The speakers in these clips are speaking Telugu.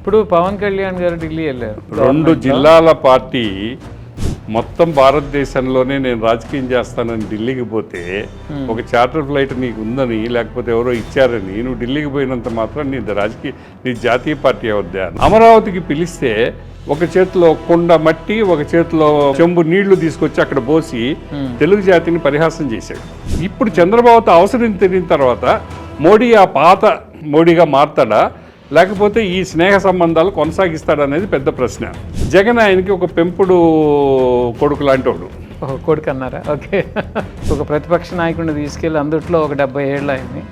ఇప్పుడు పవన్ కళ్యాణ్ గారు ఢిల్లీ వెళ్ళారు. 2 జిల్లాల పార్టీ మొత్తం భారతదేశంలోనే నేను రాజకీయం చేస్తానని ఢిల్లీకి పోతే ఒక చార్టర్ ఫ్లైట్ నీకు ఉందని లేకపోతే ఎవరో ఇచ్చారని నువ్వు ఢిల్లీకి పోయినంత మాత్రం నీ జాతీయ పార్టీ అవుద్దా? అమరావతికి పిలిస్తే ఒక చేతిలో కొండ మట్టి ఒక చేతిలో చెంబు నీళ్లు తీసుకొచ్చి అక్కడ పోసి తెలుగు జాతిని పరిహాసం చేశాడు. ఇప్పుడు చంద్రబాబుతో అవసరం తెలియని తర్వాత మోడీ ఆ పాత మోడీగా మారతాడా లేకపోతే ఈ స్నేహ సంబంధాలు కొనసాగిస్తాడనేది పెద్ద ప్రశ్న. జగన్ ఆయనకి ఒక పెంపుడు కొడుకు లాంటి వాడు. కొడుకు అన్నారా? ఓకే. ఒక ప్రతిపక్ష నాయకుడిని తీసుకెళ్ళి అందుట్లో ఒక 70 ఏళ్ళ ఆయన్ని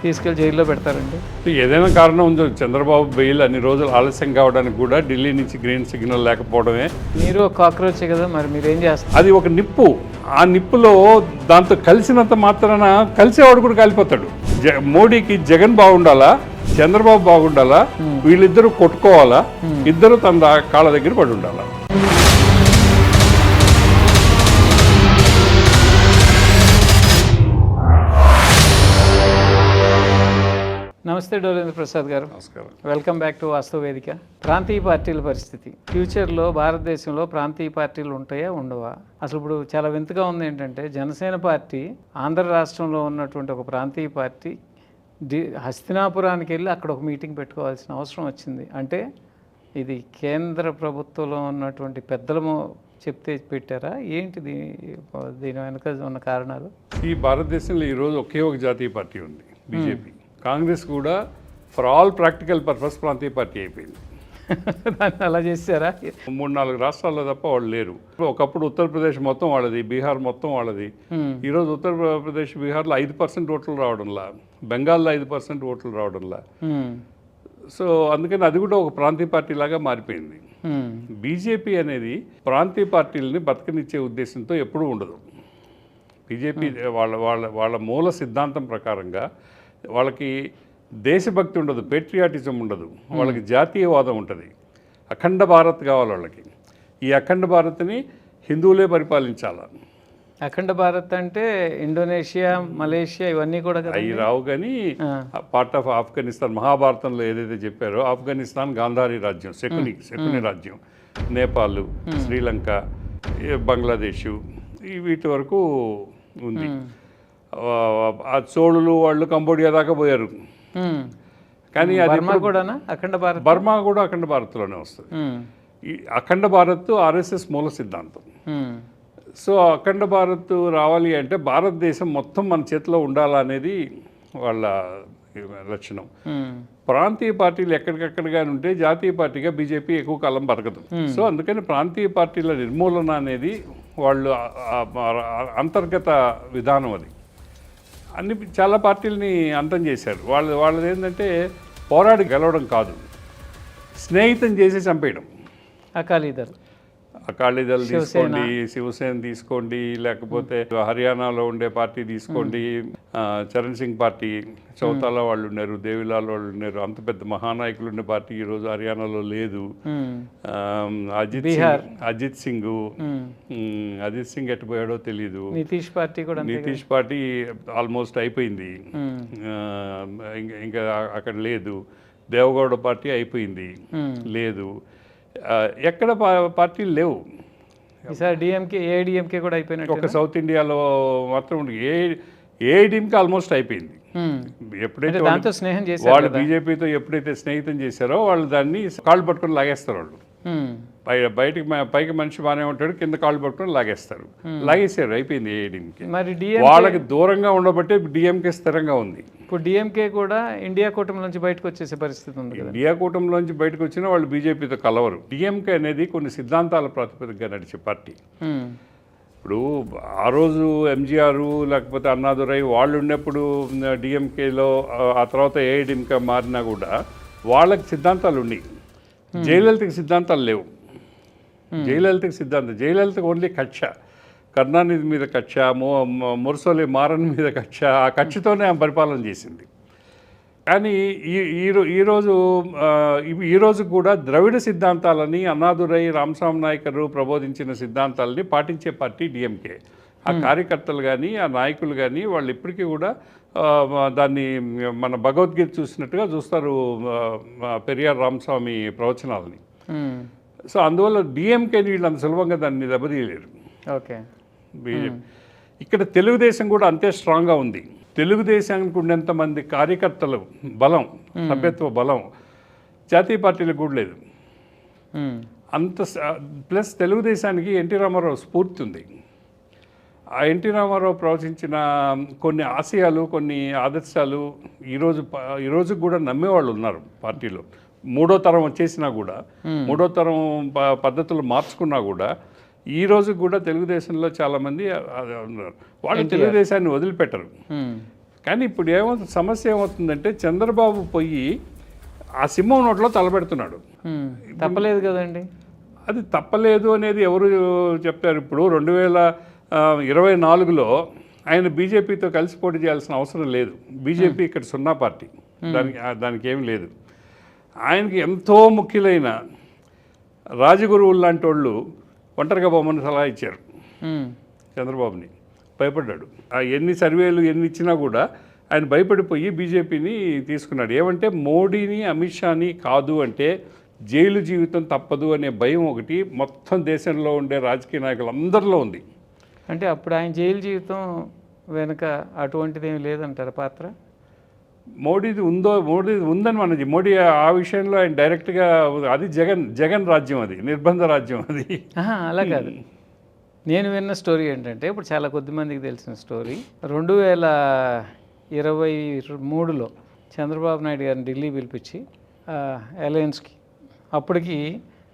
తీసుకెళ్ళి జైల్లో పెడతారండి. ఏదైనా కారణం ఉందో చంద్రబాబు బెయిల్ అన్ని రోజులు ఆలస్యం కావడానికి కూడా ఢిల్లీ నుంచి గ్రీన్ సిగ్నల్ లేకపోవడమే. మీరు కాక్రోచ్ కదా, మరి మీరేం చేస్తారు? అది ఒక నిప్పు. ఆ నిప్పులో దాంతో కలిసినంత మాత్రాన కలిసేవాడు కూడా కాలిపోతాడు. మోడీకి జగన్ బాగుండాలా చంద్రబాబు బాగుండాలా, వీళ్ళిద్దరూ కొట్టుకోవాలా, ఇద్దరు తన కాళ్ళ దగ్గర పడి ఉండాలా. నమస్తే డోలేంద్ర ప్రసాద్ గారు. నమస్కారం. వెల్కమ్ బ్యాక్ టు వాస్తవ వేదిక. ప్రాంతీయ పార్టీల పరిస్థితి, ఫ్యూచర్లో భారతదేశంలో ప్రాంతీయ పార్టీలు ఉంటాయా ఉండవా? అసలు ఇప్పుడు చాలా వింతగా ఉంది ఏంటంటే జనసేన పార్టీ ఆంధ్ర రాష్ట్రంలో ఉన్నటువంటి ఒక ప్రాంతీయ పార్టీ హస్తినాపురానికి వెళ్ళి అక్కడ ఒక మీటింగ్ పెట్టుకోవాల్సిన అవసరం వచ్చింది. అంటే ఇది కేంద్ర ప్రభుత్వంలో ఉన్నటువంటి పెద్దలము చెప్తే పెట్టారా ఏంటి? దీని వెనక ఉన్న కారణాలు? ఈ భారతదేశంలో ఈరోజు ఒకే ఒక జాతీయ పార్టీ ఉంది, బీజేపీ. కాంగ్రెస్ కూడా ఫర్ ఆల్ ప్రాక్టికల్ పర్పస్ ప్రాంతీయ పార్టీ అయిపోయింది. దాన్ని అలా చేశారా? 3-4 రాష్ట్రాల్లో తప్ప వాళ్ళు లేరు. ఒకప్పుడు ఉత్తరప్రదేశ్ మొత్తం వాళ్ళది, బీహార్ మొత్తం వాళ్ళది. ఈరోజు ఉత్తరప్రదేశ్, బీహార్లో 5% ఓట్లు రావడంలా, బెంగాల్లో 5% ఓట్లు రావడంలా. సో అందుకని అది కూడా ఒక ప్రాంతీయ పార్టీ లాగా మారిపోయింది. బీజేపీ అనేది ప్రాంతీయ పార్టీలని బతకనిచ్చే ఉద్దేశంతో ఎప్పుడూ ఉండదు. బీజేపీ వాళ్ళ మూల సిద్ధాంతం ప్రకారంగా వాళ్ళకి దేశభక్తి ఉండదు, పేట్రియాటిజం ఉండదు, వాళ్ళకి జాతీయవాదం ఉంటుంది. అఖండ భారత్ కావాలి వాళ్ళకి. ఈ అఖండ భారత్ని హిందువులే పరిపాలించాలి. అఖండ భారత్ అంటే ఇండోనేషియా, మలేషియా ఇవన్నీ కూడా అవి రావు. కానీ పార్ట్ ఆఫ్ ఆఫ్ఘనిస్తాన్, మహాభారతంలో ఏదైతే చెప్పారో ఆఫ్ఘనిస్తాన్ గాంధారీ రాజ్యం, శకుని రాజ్యం, నేపాల్, శ్రీలంక, బంగ్లాదేశ్ వీటి వరకు ఉంది. ఆ చోళులు వాళ్ళు కంబోడియా దాకా పోయారు. కానీ అది బర్మా కూడా అఖండ భారత్లోనే వస్తుంది. ఈ అఖండ భారత్ ఆర్ఎస్ఎస్ మూల సిద్ధాంతం. సో అఖండ భారత్ రావాలి అంటే భారతదేశం మొత్తం మన చేతిలో ఉండాలనేది వాళ్ళ లక్షణం. ప్రాంతీయ పార్టీలు ఎక్కడికక్కడగా ఉంటే జాతీయ పార్టీగా బీజేపీ ఎక్కువ కాలం బతకదు. సో అందుకని ప్రాంతీయ పార్టీల నిర్మూలన అనేది వాళ్ళు అంతర్గత విధానం. అది చాలా పార్టీలని అంతం చేశారు. వాళ్ళది ఏంటంటే పోరాడి గెలవడం కాదు, స్నేహితం చేసి చంపేయడం. అకాలీదళ్ తీసుకోండి, శివసేన తీసుకోండి, లేకపోతే హర్యానాలో ఉండే పార్టీ తీసుకోండి, చరణ్ సింగ్ పార్టీ, చౌతాలో వాళ్ళు ఉన్నారు, దేవిలాల్ వాళ్ళు ఉన్నారు. అంత పెద్ద మహానాయకులు ఉండే పార్టీ ఈరోజు హర్యానాలో లేదు. అజిత్ సింగ్ ఎట్టుపోయాడో తెలీదు. నితీష్ పార్టీ ఆల్మోస్ట్ అయిపోయింది, ఇంకా అక్కడ లేదు. దేవగౌడ పార్టీ అయిపోయింది, లేదు. ఎక్కడ పార్టీలు లేవు. ఏఐడిఎంకే కూడా అయిపోయినట్టు. ఒక సౌత్ ఇండియాలో మాత్రం ఏఐడిఎంకే ఆల్మోస్ట్ అయిపోయింది. ఎప్పుడైతే వాళ్ళు బీజేపీతో ఎప్పుడైతే స్నేహితం చేశారో వాళ్ళు దాన్ని కాళ్ళు పట్టుకొని లాగేస్తారు. వాళ్ళు పైకి మనిషి బాగానే ఉంటాడు, కింద కాళ్ళు పట్టుకొని లాగేశారు. అయిపోయింది ఏఐడిఎంకే. వాళ్ళకి దూరంగా ఉండబట్టే డిఎంకే స్థిరంగా ఉంది. ఇప్పుడు డిఎంకే కూడా ఇండియా కూటమి నుంచి బయటకు వచ్చేసే పరిస్థితి ఉంది. ఇండియా కూటమిలోంచి బయటకు వచ్చినా వాళ్ళు బీజేపీతో కలవరు. డిఎంకే అనేది కొన్ని సిద్ధాంతాల ప్రాతిపదికగా నడిచే పార్టీ. ఇప్పుడు ఆ రోజు ఎంజీఆర్ లేకపోతే అన్నాదురై వాళ్ళు ఉన్నప్పుడు డిఎంకేలో, ఆ తర్వాత ఏఐడిఎంకే మారినా కూడా వాళ్ళకి సిద్ధాంతాలు ఉన్నాయి. జయలలితకి సిద్ధాంతాలు లేవు. జయలలితకి ఓన్లీ కక్ష, కరుణానిధి మీద కక్ష, మురసోలి మారన్ మీద కక్ష. ఆ కక్షతోనే ఆమె పరిపాలన చేసింది. కానీ ఈరోజు కూడా ద్రవిడ సిద్ధాంతాలని అన్నాదురై, రామస్వామి నాయకరు ప్రబోధించిన సిద్ధాంతాలని పాటించే పార్టీ డిఎంకే. ఆ కార్యకర్తలు కానీ ఆ నాయకులు కానీ వాళ్ళు ఇప్పటికీ కూడా దాన్ని మన భగవద్గీత చూసినట్టుగా చూస్తారు పెరియార్ రామస్వామి ప్రవచనాలని. సో అందువల్ల డిఎంకేని వీళ్ళు అంత సులభంగా దాన్ని దెబ్బతీయలేరు. ఓకే. బీజేపీ ఇక్కడ తెలుగుదేశం కూడా అంతే స్ట్రాంగ్గా ఉంది. తెలుగుదేశానికి ఉండేంతమంది కార్యకర్తలు బలం, సభ్యత్వ బలం జాతీయ పార్టీలకు కూడా లేదు. అంత ప్లస్ తెలుగుదేశానికి ఎన్టీ రామారావు స్ఫూర్తి ఉంది. ఆ ఎన్టీ రామారావు ప్రవచించిన కొన్ని ఆశయాలు, కొన్ని ఆదర్శాలు ఈరోజు కూడా నమ్మేవాళ్ళు ఉన్నారు పార్టీలో. మూడో తరం వచ్చేసినా కూడా, మూడో తరం పద్ధతులు మార్చుకున్నా కూడా ఈ రోజు కూడా తెలుగుదేశంలో చాలామంది ఉన్నారు. వాళ్ళు తెలుగుదేశాన్ని వదిలిపెట్టరు. కానీ ఇప్పుడు సమస్య ఏమవుతుందంటే చంద్రబాబు పోయి ఆ సింహం నోట్లో తలపెడుతున్నాడు. తప్పలేదు కదండి. అది తప్పలేదు అనేది ఎవరు చెప్తారు? ఇప్పుడు 2024లో ఆయన బీజేపీతో కలిసి పోటీ చేయాల్సిన అవసరం లేదు. బీజేపీ ఇక్కడ సున్నా పార్టీ, దానికి ఏం లేదు. ఆయనకి ఎంతో ముఖ్యులైన రాజగురువులు లాంటి వాళ్ళు ఒంటరిగా బొమ్మను సలహా ఇచ్చారు చంద్రబాబుని. భయపడ్డాడు. ఎన్ని సర్వేలు ఎన్ని ఇచ్చినా కూడా ఆయన భయపడిపోయి బీజేపీని తీసుకున్నాడు. ఏమంటే మోడీని అమిత్ షాని కాదు అంటే జైలు జీవితం తప్పదు అనే భయం ఒకటి మొత్తం దేశంలో ఉండే రాజకీయ నాయకులు అందరిలో ఉంది. అంటే అప్పుడు ఆయన జైలు జీవితం వెనుక అటువంటిది ఏమి లేదంటారు పాత్ర? మోడీది ఉందని మనది. మోడీ ఆ విషయంలో ఆయన డైరెక్ట్గా అది జగన్ రాజ్యం, అది నిర్బంధ రాజ్యం అది. అలా కాదు. నేను విన్న స్టోరీ ఏంటంటే, ఇప్పుడు చాలా కొద్ది మందికి తెలిసిన స్టోరీ, 2023లో చంద్రబాబు నాయుడు గారిని ఢిల్లీ పిలిపించి అలయన్స్కి, అప్పటికి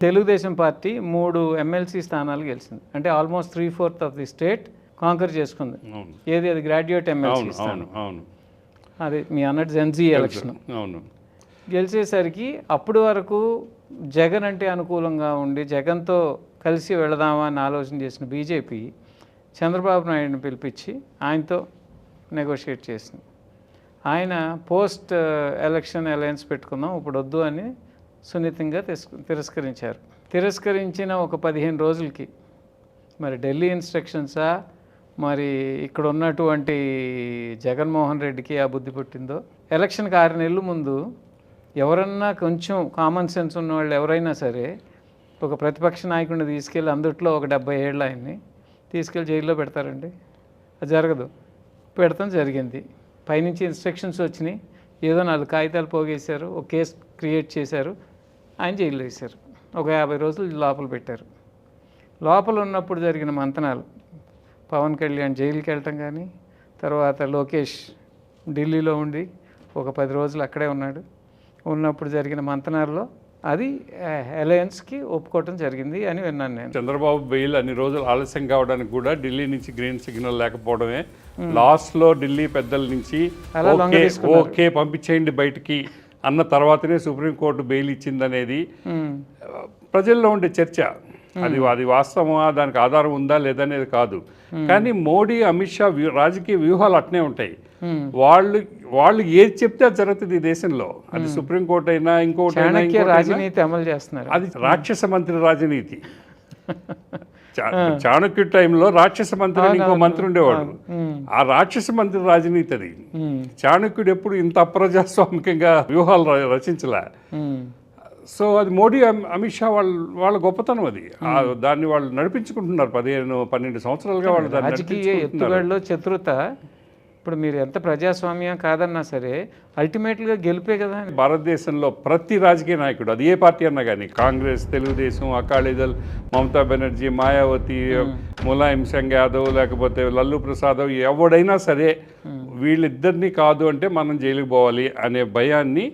తెలుగుదేశం పార్టీ 3 ఎమ్మెల్సీ స్థానాలు గెలిచింది. అంటే almost 3/4 of the state conquer చేసుకుంది. ఏది అది గ్రాడ్యుయేట్ ఎమ్మెల్సీ స్థానం. అది మీ అన్నట్టు జెన్జీ ఎలక్షన్. గెలిచేసరికి అప్పటి వరకు జగన్ అంటే అనుకూలంగా ఉండి జగన్తో కలిసి వెళదామా అని ఆలోచన చేసిన బీజేపీ చంద్రబాబు నాయుడుని పిలిపించి ఆయనతో నెగోషియేట్ చేసింది. ఆయన పోస్ట్ ఎలక్షన్ అలయన్స్ పెట్టుకుందాం ఇప్పుడు వద్దు అని సున్నితంగా తిరస్కరించారు. తిరస్కరించిన ఒక 15 రోజులకి మరి ఢిల్లీ ఇన్స్ట్రక్షన్సా, మరి ఇక్కడ ఉన్నటువంటి జగన్మోహన్ రెడ్డికి ఆ బుద్ధి పుట్టిందో, ఎలక్షన్కి 6 నెలల ముందు ఎవరన్నా కొంచెం కామన్ సెన్స్ ఉన్నవాళ్ళు ఎవరైనా సరే ఒక ప్రతిపక్ష నాయకుడిని తీసుకెళ్ళి అందుట్లో ఒక 70 ఏళ్ళ ఆయన్ని తీసుకెళ్ళి జైల్లో పెడతారండి? అది జరగదు. పెడతాం జరిగింది. పైనుంచి ఇన్స్ట్రక్షన్స్ వచ్చినాయి, ఏదో 4 కాగితాలు పోగేశారు, ఒక కేసు క్రియేట్ చేశారు, ఆయన జైల్లో వేశారు. ఒక 50 రోజులు లోపల పెట్టారు. లోపల ఉన్నప్పుడు జరిగిన మంతనాలు, పవన్ కళ్యాణ్ జైలుకి వెళ్ళటం కానీ, తర్వాత లోకేష్ ఢిల్లీలో ఉండి ఒక 10 రోజులు అక్కడే ఉన్నాడు. ఉన్నప్పుడు జరిగిన మంతనాల్లో అది అలయన్స్కి ఒప్పుకోవటం జరిగింది అని విన్నాను నేను. చంద్రబాబు బెయిల్ అన్ని రోజులు ఆలస్యం కావడానికి కూడా ఢిల్లీ నుంచి గ్రీన్ సిగ్నల్ లేకపోవడమే. లాస్ట్లో ఢిల్లీ పెద్దల నుంచి ఓకే పంపించేయండి బయటికి అన్న తర్వాతనే సుప్రీంకోర్టు బెయిల్ ఇచ్చిందనేది ప్రజల్లో ఉండే చర్చ. అది వాస్తవమా, దానికి ఆధారం ఉందా లేదనేది కాదు. కానీ మోడీ అమిత్ షా రాజకీయ వ్యూహాలు అట్నే ఉంటాయి. వాళ్ళు ఏది చెప్తే అది జరుగుతుంది ఈ దేశంలో. అది సుప్రీంకోర్టు అయినా ఇంకోటి రాజనీతి అమలు చేస్తున్నారు. అది రాక్షస మంత్రి రాజనీతి. చాణక్య టైంలో రాక్షస మంత్రి ఇంకో మంత్రి ఉండేవాడు. ఆ రాక్షస మంత్రి రాజనీతి అది. చాణక్యుడు ఎప్పుడు ఇంత అప్రజాస్వామికంగా వ్యూహాలు రచించలే. సో అది మోడీ అమిత్ షా వాళ్ళ గొప్పతనం అది. దాన్ని వాళ్ళు నడిపించుకుంటున్నారు 12 సంవత్సరాలుగా. వాళ్ళు రాజకీయ ఎత్తుగడలో చతురత. ఇప్పుడు మీరు ఎంత ప్రజాస్వామ్యం కాదన్నా సరే అల్టిమేట్గా గెలిపే కదా. భారతదేశంలో ప్రతి రాజకీయ నాయకుడు, అది ఏ పార్టీ అన్నా కానీ, కాంగ్రెస్, తెలుగుదేశం, అకాలీదళ్, మమతా బెనర్జీ, మాయావతి, ములాయం సింగ్ యాదవ్, లేకపోతే లల్లు ప్రసాద్, ఎవడైనా సరే వీళ్ళిద్దరినీ కాదు అంటే మనం జైలుకి పోవాలి అనే భయాన్ని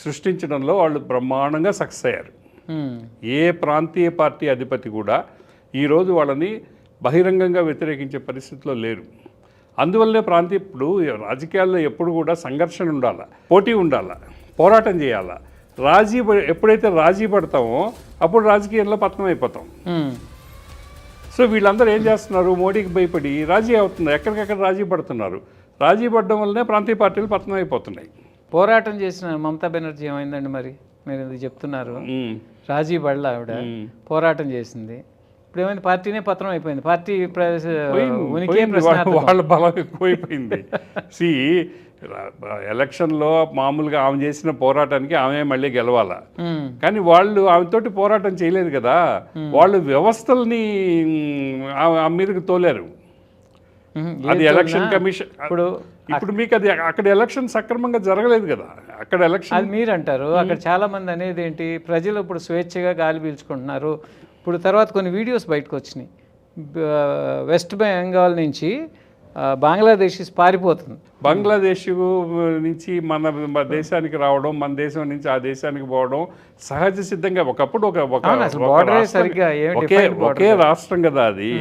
సృష్టించడంలో వాళ్ళు బ్రహ్మాండంగా సక్సెస్ అయ్యారు. ఏ ప్రాంతీయ పార్టీ అధిపతి కూడా ఈరోజు వాళ్ళని బహిరంగంగా వ్యతిరేకించే పరిస్థితిలో లేరు. అందువల్లనే ఇప్పుడు రాజకీయాల్లో ఎప్పుడు కూడా సంఘర్షణ ఉండాలా, పోటీ ఉండాలా, పోరాటం చేయాలా. ఎప్పుడైతే రాజీ పడతామో అప్పుడు రాజకీయంలో పతనం అయిపోతాం. సో వీళ్ళందరూ ఏం చేస్తున్నారు? మోడీకి భయపడి రాజీ అవుతున్నారు, ఎక్కడికక్కడ రాజీ పడుతున్నారు. రాజీ పడడం వల్లనే ప్రాంతీయ పార్టీలు పతనం అయిపోతున్నాయి. పోరాటం చేసిన మమతా బెనర్జీ ఏమైందండి? మరి మీరు ఇది చెప్తున్నారు, రాజీ పడల ఆవిడ పోరాటం చేసింది. ఇప్పుడు ఏమైంది, పార్టీనే పత్రం అయిపోయింది, పార్టీ ఉనికి పోయింది, వాళ్ళ బలం ఎక్కువైపోయింది. సి ఎలక్షన్లో మామూలుగా ఆమె చేసిన పోరాటానికి ఆమె మళ్ళీ గెలవాలా, కానీ వాళ్ళు ఆమెతోటి పోరాటం చేయలేదు కదా, వాళ్ళు వ్యవస్థల్ని ఆమె మీదకి తోలారు. అది ఎలక్షన్ కమిషన్. ఇప్పుడు మీకు అది అక్కడ ఎలక్షన్ సక్రమంగా జరగలేదు కదా, అక్కడ ఎలక్షన్. అది మీరు అంటారు, అక్కడ చాలా మంది అనేది ఏంటి, ప్రజలు ఇప్పుడు స్వేచ్ఛగా గాలి పీల్చుకుంటున్నారు. ఇప్పుడు తర్వాత కొన్ని వీడియోస్ బయటకు వచ్చినాయి, వెస్ట్ బెంగాల్ నుంచి బంగ్లాదేశ్ పారిపోతుంది, బంగ్లాదేశ్ నుంచి మన దేశానికి రావడం, మన దేశం నుంచి ఆ దేశానికి పోవడం సహజ సిద్ధంగా. ఒకప్పుడు ఒకే రాష్ట్రం కదా అది,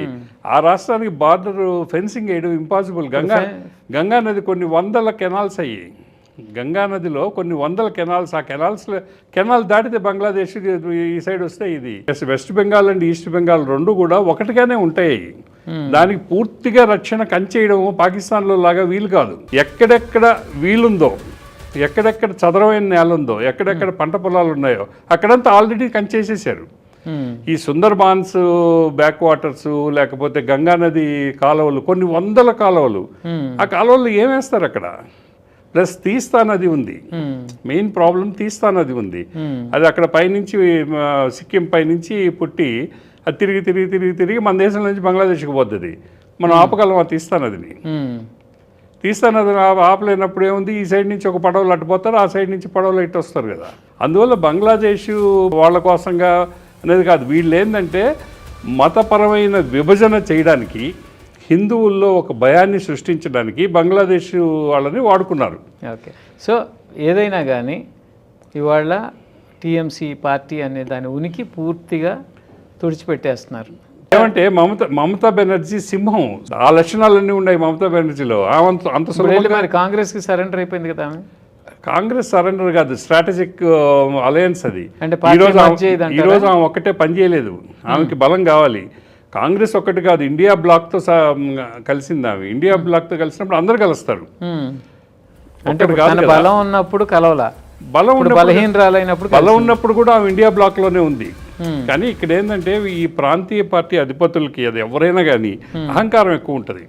ఆ రాష్ట్రానికి బార్డర్ ఫెన్సింగ్ వేయడం ఇంపాసిబుల్. గంగా నది కొన్ని వందల కెనాల్స్ అయ్యాయి, గంగా నదిలో కొన్ని వందల కెనాల్స్, ఆ కెనాల్ దాటితే బంగ్లాదేశ్ ఈ సైడ్ వస్తే ఇది. West Bengal and east Bengal రెండు కూడా ఒకటిగానే ఉంటాయి. దానికి పూర్తిగా రక్షణ కంచేయడం పాకిస్తాన్లో లాగా వీలు కాదు. ఎక్కడెక్కడ వీలుందో, ఎక్కడెక్కడ చదరమైన నేల ఉందో, ఎక్కడెక్కడ పంట పొలాలు ఉన్నాయో అక్కడంతా ఆల్రెడీ కంచేసేసారు. ఈ సుందర్బాన్స్ బ్యాక్ వాటర్స్, లేకపోతే గంగా నది కాలువలు, కొన్ని వందల కాలువలు, ఆ కాలువలు ఏమేస్తారు అక్కడ. ప్లస్ తీస్తా నది ఉంది, మెయిన్ ప్రాబ్లం తీస్తా నది ఉంది. అది అక్కడ పైనుంచి సిక్కిం పైనుంచి పుట్టి అది తిరిగి తిరిగి తిరిగి తిరిగి మన దేశం నుంచి బంగ్లాదేశ్కి పోతుంది. మనం ఆపగలం ఆ తీస్తా నదిని. తీస్తా నది ఆపలేనప్పుడు ఏముంది, ఈ సైడ్ నుంచి ఒక పడవలు అట్టుపోతారు, ఆ సైడ్ నుంచి పడవలు ఇటు వస్తారు కదా. అందువల్ల బంగ్లాదేశ్ వాళ్ళ కోసంగా అనేది కాదు, వీళ్ళు ఏంటంటే మతపరమైన విభజన చేయడానికి, హిందువుల్లో ఒక భయాన్ని సృష్టించడానికి బంగ్లాదేశ్ వాళ్ళని వాడుకున్నారు. ఓకే, సో ఏదైనా కానీ ఇవాళ టీఎంసీ పార్టీ అనే దాని ఉనికి పూర్తిగా తుడిచిపెట్టేస్తున్నారు. ఏమంటే మమతా బెనర్జీ సింహం, ఆ లక్షణాలన్నీ ఉన్నాయి మమతా బెనర్జీలో. అంత సులభంగా కాంగ్రెస్కి సరెండర్ అయిపోయింది కదా ఆమె. కాంగ్రెస్ సరెండర్ కాదు, స్ట్రాటజిక్ అలయన్స్ అది. అంటే ఈరోజు ఆమె ఒక్కటే పని చేయలేదు, ఆమెకి బలం కావాలి. కాంగ్రెస్ ఒక్కటి కాదు, ఇండియా బ్లాక్తో కలిసింది ఆమె. ఇండియా బ్లాక్తో కలిసినప్పుడు అందరు కలుస్తారు. అంటే బలం ఉన్నప్పుడు కలవలా, బలం ఉన్నప్పుడు కూడా ఆమె ఇండియా బ్లాక్లోనే ఉంది. కానీ ఇక్కడ ఏంటంటే ఈ ప్రాంతీయ పార్టీ అధిపతులకి, అది ఎవరైనా కానీ అహంకారం ఎక్కువ ఉంటుంది.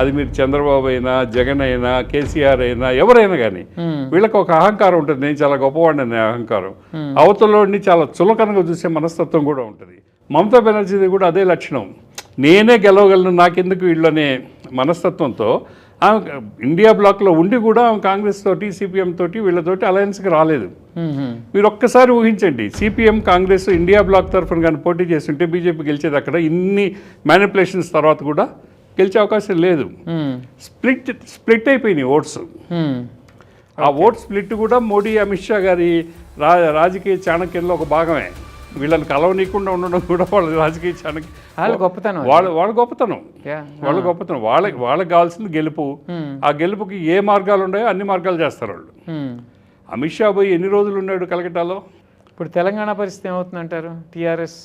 అది మీరు చంద్రబాబు అయినా, జగన్ అయినా, కేసీఆర్ అయినా, ఎవరైనా కానీ వీళ్ళకి ఒక అహంకారం ఉంటుంది. నేను చాలా గొప్పవాడిని అనే అహంకారం. అవతలని చాలా చులకనగా చూసే మనస్తత్వం కూడా ఉంటుంది. మమతా బెనర్జీది కూడా అదే లక్షణం. నేనే గెలవగలను, నాకెందుకు వీళ్ళనే మనస్తత్వంతో ఆమె ఇండియా బ్లాక్లో ఉండి కూడా ఆమె కాంగ్రెస్ తోటి, సిపిఎం తోటి, వీళ్ళతోటి అలయన్స్కి రాలేదు. మీరు ఒక్కసారి ఊహించండి, సిపిఎం కాంగ్రెస్ ఇండియా బ్లాక్ తరఫున కానీ పోటీ చేస్తుంటే బీజేపీ గెలిచేది. అక్కడ ఇన్ని మ్యానిపులేషన్స్ తర్వాత కూడా గెలిచే అవకాశం లేదు. స్ప్లిట్ అయిపోయినాయి ఓట్స్. ఆ ఓట్ స్ప్లిట్ కూడా మోడీ, అమిత్ షా గారి రాజకీయ చాణక్యంలో ఒక భాగమే. వీళ్ళని కలవనీయకుండా ఉండడం కూడా వాళ్ళ రాజకీయ చాణక్యం, వాళ్ళ గొప్పతనం. వాళ్ళకి కావాల్సింది గెలుపు. ఆ గెలుపుకి ఏ మార్గాలు ఉన్నాయో అన్ని మార్గాలు చేస్తారు వాళ్ళు. అమిత్ షా పోయి ఎన్ని రోజులు ఉన్నాడు కలకట్టాలో. ఇప్పుడు తెలంగాణ పరిస్థితి ఏమవుతుందంటారు? టీఆర్ఎస్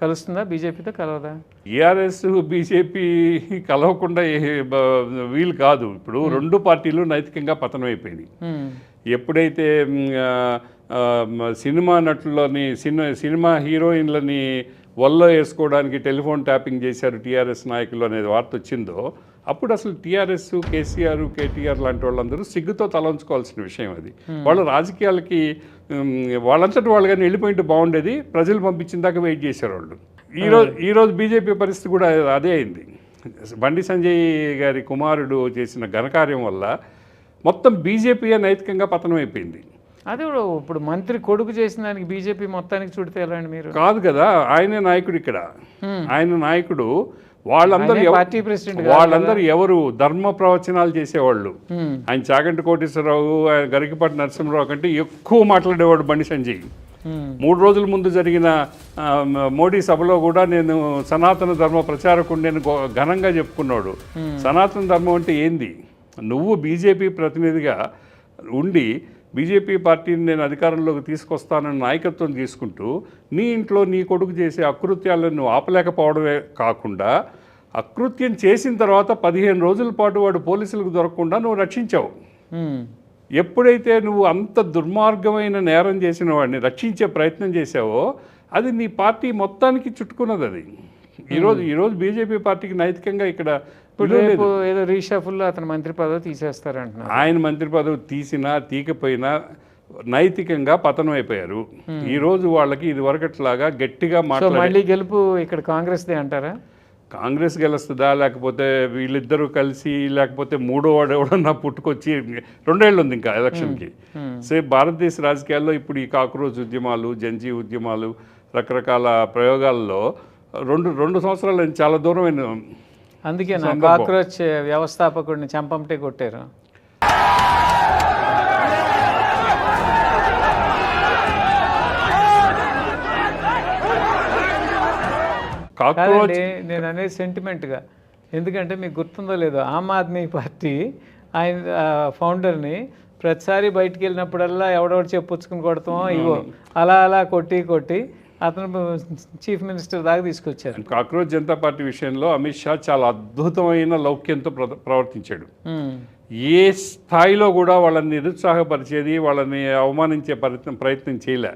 కలుస్తుందా బీజేపీతో, కలవదా? టీఆర్ఎస్ బీజేపీ కలవకుండా వీలు కాదు. ఇప్పుడు రెండు పార్టీలు నైతికంగా పతనం అయిపోయినాయి. ఎప్పుడైతే సినిమా నటులని, సినిమా హీరోయిన్లని వల్లో వేసుకోవడానికి టెలిఫోన్ ట్యాపింగ్ చేశారు టీఆర్ఎస్ నాయకులు అనేది వార్త వచ్చిందో, అప్పుడు అసలు టీఆర్ఎస్, కేసీఆర్, కేటీఆర్ లాంటి వాళ్ళందరూ సిగ్గుతో తలంచుకోవాల్సిన విషయం అది. వాళ్ళు రాజకీయాలకి వాళ్ళంతటి వాళ్ళు కానీ వెళ్ళిపోయింటే బాగుండేది. ప్రజలు పంపించిన దాకా వెయిట్ చేశారు వాళ్ళు. ఈరోజు బీజేపీ పరిస్థితి కూడా అదే అయింది. బండి సంజయ్ గారి కుమారుడు చేసిన ఘనకార్యం వల్ల మొత్తం బీజేపీ నైతికంగా పతనం అయిపోయింది. అది కూడా ఇప్పుడు మంత్రి కొడుకు చేసిన దానికి బీజేపీ మొత్తానికి చుడితే ఎలా అండి? మీరు కాదు కదా, ఆయనే నాయకుడు ఇక్కడ. ఆయన నాయకుడు. వాళ్ళందరూ ఎవరు ధర్మ ప్రవచనాలు చేసేవాళ్ళు. ఆయన చాగంటి కోటేశ్వరరావు, ఆయన గరికపాటి నరసింహరావు కంటే ఎక్కువ మాట్లాడేవాడు బండి సంజయ్. 3 రోజుల ముందు జరిగిన మోడీ సభలో కూడా నేను సనాతన ధర్మ ప్రచారకుడు నేను ఘనంగా చెప్పుకున్నాడు. సనాతన ధర్మం అంటే ఏంది? నువ్వు బీజేపీ ప్రతినిధిగా ఉండి బీజేపీ పార్టీని నేను అధికారంలోకి తీసుకొస్తానని నాయకత్వం తీసుకుంటూ నీ ఇంట్లో నీ కొడుకు చేసే అకృత్యాలను నువ్వు ఆపలేకపోవడమే కాకుండా, అకృత్యం చేసిన తర్వాత 15 రోజుల పాటు వాడు పోలీసులకు దొరకకుండా నువ్వు రక్షించావు. ఎప్పుడైతే నువ్వు అంత దుర్మార్గమైన నేరం చేసిన వాడిని రక్షించే ప్రయత్నం చేసావో అది నీ పార్టీ మొత్తానికి చుట్టుకున్నది. అది ఈరోజు బీజేపీ పార్టీకి నైతికంగా ఇక్కడ ఇప్పుడు రేపు ఏదో రీషఫుల్లో అతను మంత్రి పదవి తీసేస్తారంటున్నారు. ఆయన మంత్రి పదవి తీసినా తీకపోయినా నైతికంగా పతనం అయిపోయారు. ఈ రోజు వాళ్ళకి ఇది వరకట్లాగా గట్టిగా మళ్ళీ గెలుపు ఇక్కడ కాంగ్రెస్దే అంటారా? కాంగ్రెస్ గెలుస్తుందా, లేకపోతే వీళ్ళిద్దరూ కలిసి, లేకపోతే మూడో వాడు ఎవడన్నా పుట్టుకొచ్చి 2 ఏళ్ళు ఉంది ఇంకా ఎలక్షన్కి. భారతదేశ రాజకీయాల్లో ఇప్పుడు ఈ కాక్రోచ్ ఉద్యమాలు, జంజీ ఉద్యమాలు, రకరకాల ప్రయోగాల్లో రెండు సంవత్సరాలు చాలా దూరమైన. అందుకే నా కాక్రోచ్ వ్యవస్థాపకుడిని చంపంటే కొట్టారు. నేను అనేది సెంటిమెంట్గా, ఎందుకంటే మీకు గుర్తుందో లేదో ఆమ్ ఆద్మీ పార్టీ ఆయన ఫౌండర్ని ప్రతిసారి బయటికి వెళ్ళినప్పుడల్లా ఎవడెవడు చెప్పుచ్చుకుని కొడతామో ఇవో అలా కొట్టి అతను చీఫ్ మినిస్టర్ దాకా తీసుకొచ్చారు. కాక్రోచ్ జనతా పార్టీ విషయంలో అమిత్ షా చాలా అద్భుతమైన లౌక్యంతో ప్రవర్తించాడు. ఏ స్థాయిలో కూడా వాళ్ళని నిరుత్సాహపరిచేది, వాళ్ళని అవమానించే ప్రయత్నం చేయలే.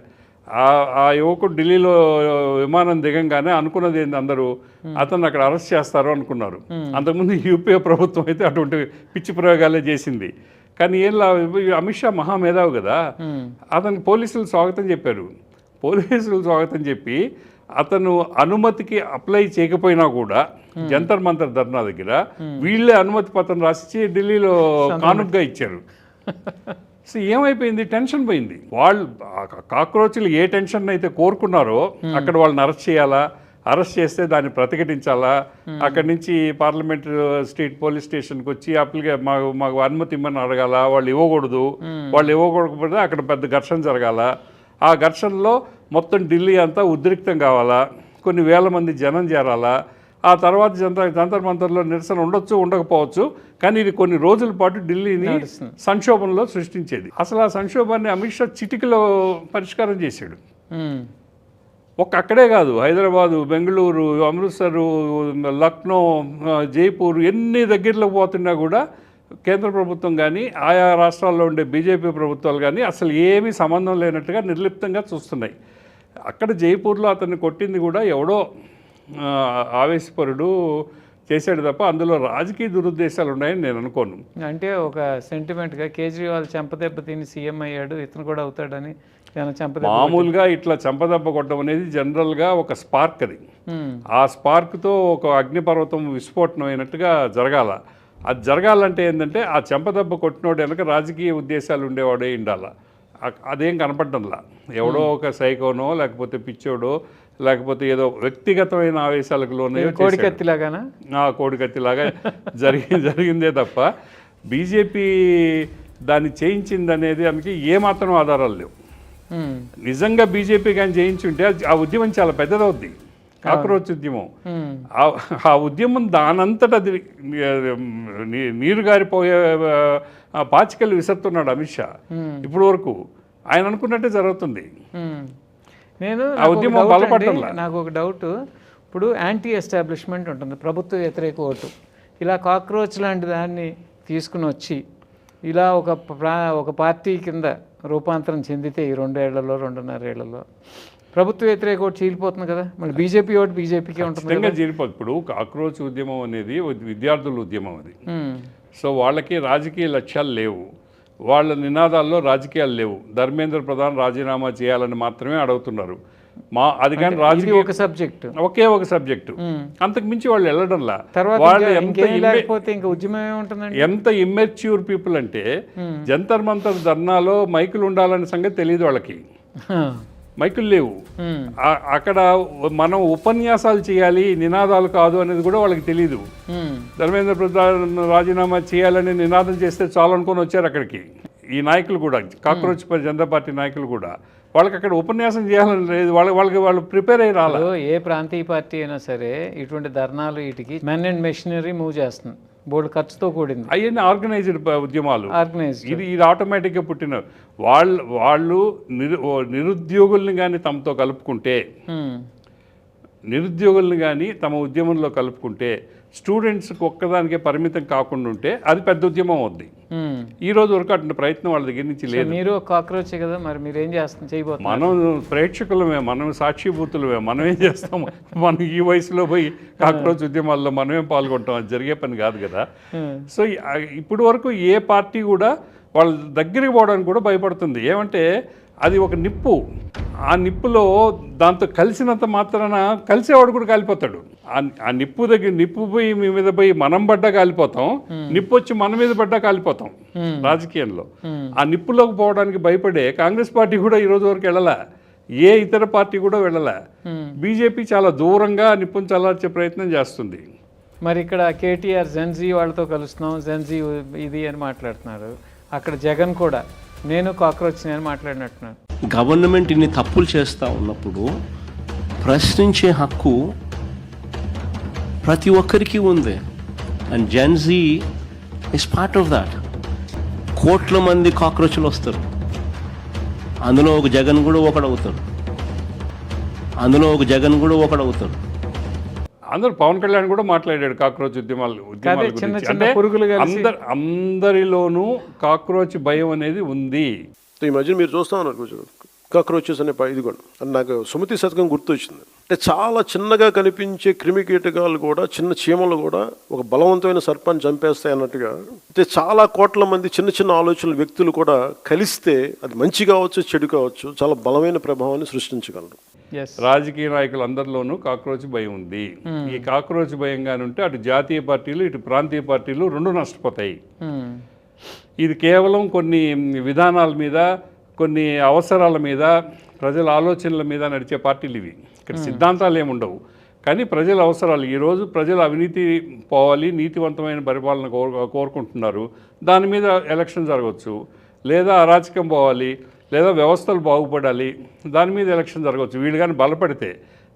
ఆ యువకుడు ఢిల్లీలో విమానం దిగంగానే అనుకున్నది ఏంటి, అందరూ అతను అక్కడ అరెస్ట్ చేస్తారు అనుకున్నారు. అంతకుముందు యూపీఏ ప్రభుత్వం అయితే అటువంటి పిచ్చి ప్రయోగాలే చేసింది. కానీ అమిత్ షా మహామేధావు కదా, అతనికి పోలీసులు స్వాగతం చెప్పారు. పోలీసులు స్వాగతం చెప్పి అతను అనుమతికి అప్లై చేయకపోయినా కూడా జంతర్ మంతర్ ధర్నా దగ్గర వీళ్ళే అనుమతి పత్రం రాసి ఢిల్లీలో కానుకగా ఇచ్చారు. సో ఏమైపోయింది, టెన్షన్ పోయింది. వాళ్ళు కాక్రోచ్లు ఏ టెన్షన్ అయితే కోరుకున్నారో అక్కడ వాళ్ళని అరెస్ట్ చేయాలా, అరెస్ట్ చేస్తే దాన్ని ప్రతిఘటించాలా, అక్కడి నుంచి పార్లమెంట్ స్ట్రీట్ పోలీస్ స్టేషన్కి వచ్చి మాకు అనుమతి ఇమ్మని అడగాల, వాళ్ళు ఇవ్వకూడకపోతే అక్కడ పెద్ద ఘర్షణ జరగాల. ఆ ఘర్షణలో మొత్తం ఢిల్లీ అంతా ఉద్రిక్తం కావాలా, కొన్ని వేల మంది జనం చేరాలా. ఆ తర్వాత జంతర్ మంతర్లో నిరసన ఉండకపోవచ్చు, కానీ ఇది కొన్ని రోజుల పాటు ఢిల్లీని సంక్షోభంలో సృష్టించేది. అసలు ఆ సంక్షోభాన్ని అమిత్ షా చిటికలో పరిష్కారం చేశాడు. అక్కడే కాదు, హైదరాబాదు, బెంగళూరు, అమృత్సరు, లక్నో, జైపూర్ ఎన్ని దగ్గరలో పోతున్నా కూడా కేంద్ర ప్రభుత్వం కానీ ఆయా రాష్ట్రాల్లో ఉండే బీజేపీ ప్రభుత్వాలు కానీ అసలు ఏమీ సంబంధం లేనట్టుగా నిర్లిప్తంగా చూస్తున్నాయి. అక్కడ జైపూర్లో అతన్ని కొట్టింది కూడా ఎవడో ఆవేశపరుడు చేశాడు తప్ప అందులో రాజకీయ దురుద్దేశాలు ఉన్నాయని నేను అనుకోను. అంటే ఒక సెంటిమెంట్గా కేజ్రీవాల్ చెంపదెబ్బ తిని సీఎం అయ్యాడు, ఇతను కూడా అవుతాడని మామూలుగా ఇట్లా చెంపదెబ్బ కొట్టడం అనేది జనరల్గా ఒక స్పార్క్. అది ఆ స్పార్క్తో ఒక అగ్నిపర్వతం విస్ఫోటనం అయినట్టుగా జరగాల. అది జరగాలంటే ఏంటంటే ఆ చెంపదెబ్బ కొట్టినోడు వెనక రాజకీయ ఉద్దేశాలు ఉండేవాడే ఉండాల. అదేం కనపడ్డంలా. ఎవడో ఒక సైకోనో, లేకపోతే పిచ్చోడో, లేకపోతే ఏదో వ్యక్తిగతమైన ఆవేశాలకు లోనే కోడికత్తిలాగా జరిగిందే తప్ప బీజేపీ దాన్ని చేయించింది అనేది దానికి ఏమాత్రం ఆధారాలు లేవు. నిజంగా బీజేపీ కానీ చేయించుంటే ఆ ఉద్యమం చాలా పెద్దదవుద్ది. కాక్రోచ్ ఉద్యమం, ఆ ఉద్యమం దానంతటా అది నీరు గారిపోయే పాచికలు విసురుతున్నాడు అమిత్ షా. ఇప్పుడు వరకు ఆయన అనుకున్నట్టే జరుగుతుంది. ఆ ఉద్యమం బలపడటంలా. నాకు ఒక డౌట్, ఇప్పుడు యాంటీ ఎస్టాబ్లిష్మెంట్ ఉంటుంది, ప్రభుత్వ వ్యతిరేక ఓటు. ఇలా కాక్రోచ్ లాంటి దాన్ని తీసుకుని వచ్చి ఇలా ఒక పార్టీ కింద రూపాంతరం చెందితే ఈ 2 ఏళ్లలో 2.5 ఏళ్లలో ప్రభుత్వ వ్యతిరేక ఓటు చీలిపోతుంది కదా, మళ్ళీ బీజేపీ ఓటు బీజేపీకే ఉంటుంది. చీలిపోతుంది. ఇప్పుడు కాక్రోచ్ ఉద్యమం అనేది విద్యార్థుల ఉద్యమం అది. సో వాళ్ళకి రాజకీయ లక్ష్యాలు లేవు, వాళ్ళ నినాదాల్లో రాజకీయాలు లేవు. ధర్మేంద్ర ప్రధాన్ రాజీనామా చేయాలని మాత్రమే అడుగుతున్నారు. అది కానీ రాజకీయ ఒకే ఒక సబ్జెక్టు, అంతకు మించి వాళ్ళు వెళ్ళడంలా. వాళ్ళు ఎంత ఇమ్మెచ్యూర్ పీపుల్ అంటే జంతర్ మంతర్ ధర్నాలో మైకులు ఉండాలనే సంగతి తెలియదు వాళ్ళకి. మైకులు లేవు అక్కడ. మనం ఉపన్యాసాలు చేయాలి, నినాదాలు కాదు అనేది కూడా వాళ్ళకి తెలీదు. ధర్మేంద్ర ప్రధాన్ రాజీనామా చేయాలని నినాదం చేస్తే చాలు అనుకొని వచ్చారు అక్కడికి ఈ నాయకులు కూడా. కాక్రోచ్ జనతా పార్టీ నాయకులు కూడా వాళ్ళకి అక్కడ ఉపన్యాసం చేయాలని లేదు. వాళ్ళు ప్రిపేర్ అయ్యి రాలేదు. ఏ ప్రాంతీయ పార్టీ అయినా సరే ఇటువంటి ధర్నాలు వీటికి మెన్ అండ్ మెషినరీ మూవ్ చేస్తుంది, బోర్డు ఖర్చుతో కూడింది. అవన్నీ ఆర్గనైజ్డ్ ఉద్యమాలు. ఇది ఆటోమేటిక్గా పుట్టిన వాళ్ళు నిరుద్యోగుల్ని కానీ తమతో కలుపుకుంటే, నిరుద్యోగుల్ని కానీ తమ ఉద్యమంలో కలుపుకుంటే స్టూడెంట్స్కి ఒక్కదానికే పరిమితం కాకుండా ఉంటే అది పెద్ద ఉద్యమం అవుద్ది. ఈ రోజు వరకు అటువంటి ప్రయత్నం వాళ్ళ దగ్గర నుంచి లేదు. మీరు కాక్రోచే కదా, మరి మీరు ఏం చేయబోతున్నారు? మనం ప్రేక్షకులమే, మనం సాక్షిభూతులమే, మనం ఏం చేస్తాం? మనం ఈ వయసులో పోయి కాక్రోచ్ ఉద్యమాల్లో మనమేం పాల్గొంటాం? అది జరిగే పని కాదు కదా. సో ఇప్పుడు వరకు ఏ పార్టీ కూడా వాళ్ళ దగ్గరికి పోవడానికి కూడా భయపడుతుంది. ఏమంటే అది ఒక నిప్పు, ఆ నిప్పులో దాంతో కలిసినంత మాత్రాన కలిసేవాడు కూడా కాలిపోతాడు. ఆ నిప్పు దగ్గర నిప్పు పోయి మీ మీద పోయి మనం పడ్డా కాలిపోతాం, నిప్పు వచ్చి మన మీద పడ్డా కాలిపోతాం రాజకీయంలో. ఆ నిప్పులోకి పోవడానికి భయపడే కాంగ్రెస్ పార్టీ కూడా ఈ రోజు వరకు వెళ్ళలే, ఏ ఇతర పార్టీ కూడా వెళ్ళలే. బీజేపీ చాలా దూరంగా నిప్పును చల్లార్చే ప్రయత్నం చేస్తుంది. మరి ఇక్కడ కేటీఆర్ జెన్జీ వాళ్ళతో కలుస్తున్నాం, జెన్జీ ఇది అని మాట్లాడుతున్నారు. అక్కడ జగన్ కూడా నేను కాక్రోచ్ అని మాట్లాడినట్టున్నారు. గవర్నమెంట్ ఇన్ని తప్పులు చేస్తూ ఉన్నప్పుడు ప్రశ్నించే హక్కు ప్రతి ఒక్కరికి ఉంది. And Gen Z is part of that. కోట్ల మంది కాక్రోచ్లు వస్తారు, అందులో ఒక జగన్ కూడా ఒకడవుతాడు, అందరూ పవన్ కళ్యాణ్ కూడా మాట్లాడాడు కాక్రోచ్ ఉద్యమాల గురించి. అంటే అందరిలోనూ కాక్రోచ్ భయం అనేది ఉంది. ఈ మధ్య మీరు చూస్తా ఉన్నారు కాక్రోచెస్ అనే ఇది కూడా నాకు సుమతి శతకం గుర్తొచ్చింది. అంటే చాలా చిన్నగా కనిపించే క్రిమి కీటకాలు కూడా, చిన్న చీమలు కూడా ఒక బలవంతమైన సర్పాన్ని చంపేస్తాయి అన్నట్టుగా. అంటే చాలా కోట్ల మంది చిన్న చిన్న ఆలోచనల వ్యక్తులు కూడా కలిస్తే అది మంచి కావచ్చు, చెడు కావచ్చు, చాలా బలమైన ప్రభావాన్ని సృష్టించగలరు. రాజకీయ నాయకులు అందరిలోనూ కాక్రోచ్ భయం ఉంది. ఈ కాక్రోచ్ భయంగానుంటే అటు జాతీయ పార్టీలు ఇటు ప్రాంతీయ పార్టీలు రెండు నష్టపోతాయి. ఇది కేవలం కొన్ని విధానాల మీద, కొన్ని అవసరాల మీద, ప్రజల ఆలోచనల మీద నడిచే పార్టీలు ఇవి. ఇక్కడ సిద్ధాంతాలు ఏముండవు, కానీ ప్రజల అవసరాలు. ఈరోజు ప్రజలు అవినీతి పోవాలి, నీతివంతమైన పరిపాలన కోరుకుంటున్నారు. దాని మీద ఎలక్షన్ జరగవచ్చు. లేదా అరాచకం పోవాలి, లేదా వ్యవస్థలు బాగుపడాలి, దాని మీద ఎలక్షన్ జరగవచ్చు వీళ్ళు కానీ బలపడితే.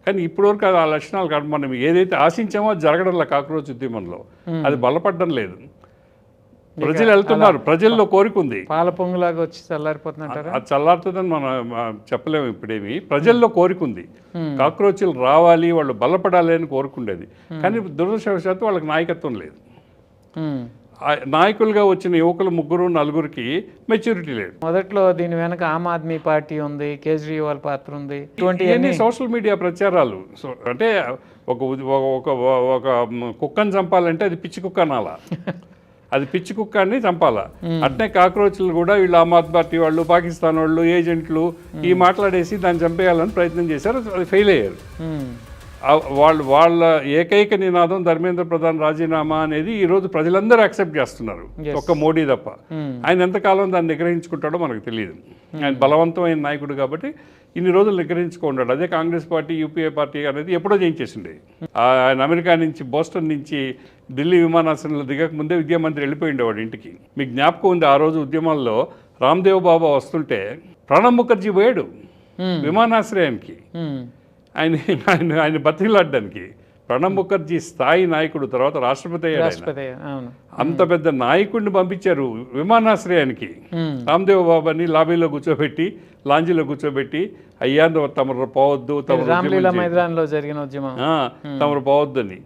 కానీ ఇప్పటివరకు అది ఆ లక్షణాలు కాదు. మనం ఏదైతే ఆశించామో అది జరగడంలా కాక్రోచ్ ఉద్యమంలో. అది బలపడడం లేదు. ప్రజలు వెళ్తున్నారు, ప్రజల్లో కోరిక ఉంది. పాల పొంగులాగా వచ్చి చల్లారిపోతున్నట్టు. అది చల్లారుతుందని మనం చెప్పలేము ఇప్పుడేమి. ప్రజల్లో కోరిక ఉంది, కాక్రోచ్లు రావాలి, వాళ్ళు బలపడాలి అని కోరుకుండేది. కానీ దురదృష్టవశాత్తు వాళ్ళకి నాయకత్వం లేదు. నాయకులుగా వచ్చిన యువకులు 3-4కి మెచ్యూరిటీ లేదు. మొదట్లో దీని వెనక ఆమ్ ఆద్మీ పార్టీ ఉంది, కేజ్రీవాల్ పాత్ర ఉంది. ఇవన్నీ సోషల్ మీడియా ప్రచారాలు. అంటే ఒక కుక్కని చంపాలంటే అది పిచ్చి కుక్క అనాలా, అది పిచ్చి కుక్కని చంపాలా. అట్నే కాక్రోచ్లు కూడా వీళ్ళు ఆమ్ ఆద్మీ పార్టీ వాళ్ళు, పాకిస్తాన్ వాళ్ళు, ఏజెంట్లు ఈ మాట్లాడేసి దాన్ని చంపేయాలని ప్రయత్నం చేశారు. అది ఫెయిల్ అయ్యారు. వాళ్ళ ఏకైక నినాదం ధర్మేంద్ర ప్రధాన్ రాజీనామా అనేది ఈరోజు ప్రజలందరూ యాక్సెప్ట్ చేస్తున్నారు, ఒక్క మోడీ తప్ప. ఆయన ఎంతకాలం దాన్ని నిగ్రహించుకుంటాడో మనకు తెలియదు. ఆయన బలవంతమైన నాయకుడు కాబట్టి ఇన్ని రోజులు నిగ్రహించుకున్నాడు. అదే కాంగ్రెస్ పార్టీ, యూపీఏ పార్టీ అనేది ఎప్పుడో చేయించేసిండే. ఆయన అమెరికా నుంచి, బోస్టన్ నుంచి ఢిల్లీ విమానాశ్రయంలో దిగక ముందే విద్యామంత్రి వెళ్ళిపోయిండేవాడు ఇంటికి. మీకు జ్ఞాపకం ఉంది, ఆ రోజు ఉద్యమాల్లో రామ్దేవ్ బాబా వస్తుంటే ప్రణబ్ ముఖర్జీ పోయాడు విమానాశ్రయానికి ఆయన బతిలాడడానికి. ప్రణబ్ ముఖర్జీ స్థాయి నాయకుడు, తర్వాత రాష్ట్రపతి అయ్యాడు. అంత పెద్ద నాయకుడిని పంపించారు విమానాశ్రయానికి. రామ్దేవ్ బాబాని లాబీలో కూర్చోబెట్టి, లాంజీలో కూర్చోబెట్టి, అయ్యా తమరు పోవద్దు, తమరు పోవద్దని.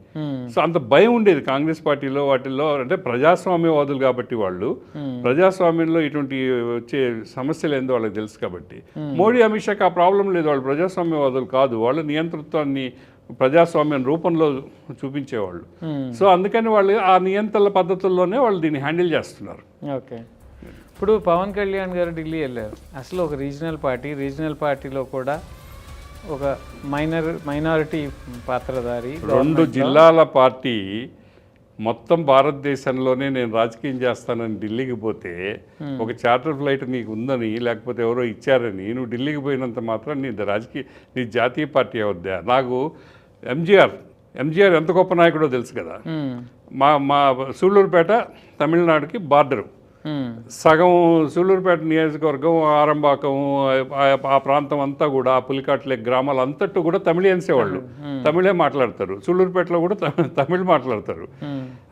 సో అంత భయం ఉండేది కాంగ్రెస్ పార్టీలో, వాటిల్లో. అంటే ప్రజాస్వామ్యవాదులు కాబట్టి వాళ్ళు, ప్రజాస్వామ్యంలో ఇటువంటి వచ్చే సమస్యలు ఏందో వాళ్ళకి తెలుసు కాబట్టి. మోడీ, అమిత్ షాకి ఆ ప్రాబ్లం లేదు. వాళ్ళు ప్రజాస్వామ్యవాదులు కాదు, వాళ్ళు నియంతృత్వాన్ని ప్రజాస్వామ్యం రూపంలో చూపించేవాళ్ళు. సో అందుకని వాళ్ళు ఆ నియంత్రణ పద్ధతుల్లోనే వాళ్ళు దీన్ని హ్యాండిల్ చేస్తున్నారు. ఓకే, ఇప్పుడు పవన్ కళ్యాణ్ గారు ఢిల్లీ వెళ్ళారు. అసలు ఒక రీజనల్ పార్టీలో కూడా ఒక మైనారిటీ పాత్రధారి, 2 జిల్లాల పార్టీ మొత్తం భారతదేశంలోనే నేను రాజకీయం చేస్తానని ఢిల్లీకి పోతే, ఒక చార్టర్ ఫ్లైట్ నీకు ఉందని లేకపోతే ఎవరో ఇచ్చారని నువ్వు ఢిల్లీకి పోయినంత మాత్రం నీ జాతీయ పార్టీ అవద్దా? నాకు ఎంజీఆర్ ఎంత గొప్ప నాయకుడో తెలుసు కదా. మా సూళ్ళూరుపేట తమిళనాడుకి బార్డరు. సగం సూళ్ళూరుపేట నియోజకవర్గం, ఆరంబాకం, ఆ ప్రాంతం అంతా కూడా, పులికాట్లే గ్రామాలు అంతట్టు కూడా తమిళియన్సే వాళ్ళు, తమిళే మాట్లాడతారు. సూళ్ళూరుపేటలో కూడా తమిళ్ మాట్లాడతారు.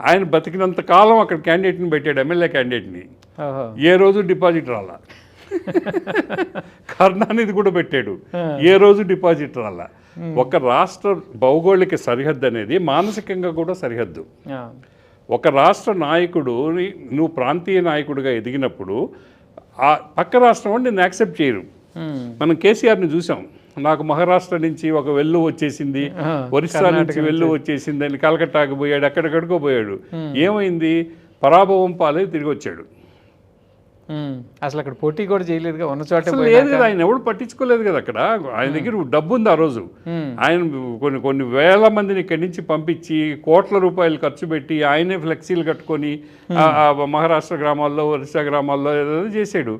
ఆయన బతికినంత కాలం అక్కడ క్యాండిడేట్ని పెట్టాడు, ఎమ్మెల్యే క్యాండిడేట్ని. ఏ రోజు డిపాజిట్ రాలా. కరుణానిధి కూడా పెట్టాడు, ఏ రోజు డిపాజిట్ రాలా. ఒక రాష్ట్ర భౌగోళిక సరిహద్దు అనేది మానసికంగా కూడా సరిహద్దు. ఆ, ఒక రాష్ట్ర నాయకుడు నువ్వు ప్రాంతీయ నాయకుడిగా ఎదిగినప్పుడు ఆ పక్క రాష్ట్రం వాళ్ళు నిన్ను యాక్సెప్ట్ చేయరు. మనం కేసీఆర్ని చూసాం, నాకు మహారాష్ట్ర నుంచి ఒక వెల్లు వచ్చేసింది, ఒరిస్సా నుంచి వెల్లు వచ్చేసింది అని కలకట్టాకు పోయాడు, ఎక్కడెక్కడికో పోయాడు. ఏమైంది? పరాభవం పాలై తిరిగి వచ్చాడు. అసలు అక్కడ పోటీ కూడా చేయలేదుగా, ఉన్న చోట అసలు లేదు కదా, ఆయన ఎవడు పట్టించుకోలేదు కదా. అక్కడ ఆయన దగ్గర డబ్బు ఉంది ఆ రోజు. ఆయన కొన్ని వేల మందిని ఇక్కడి నుంచి పంపించి కోట్ల రూపాయలు ఖర్చు పెట్టి ఆయనే ఫ్లెక్సీలు కట్టుకొని ఆ మహారాష్ట్ర గ్రామాల్లో, ఒరిస్సా గ్రామాల్లో ఏదో చేశాడు.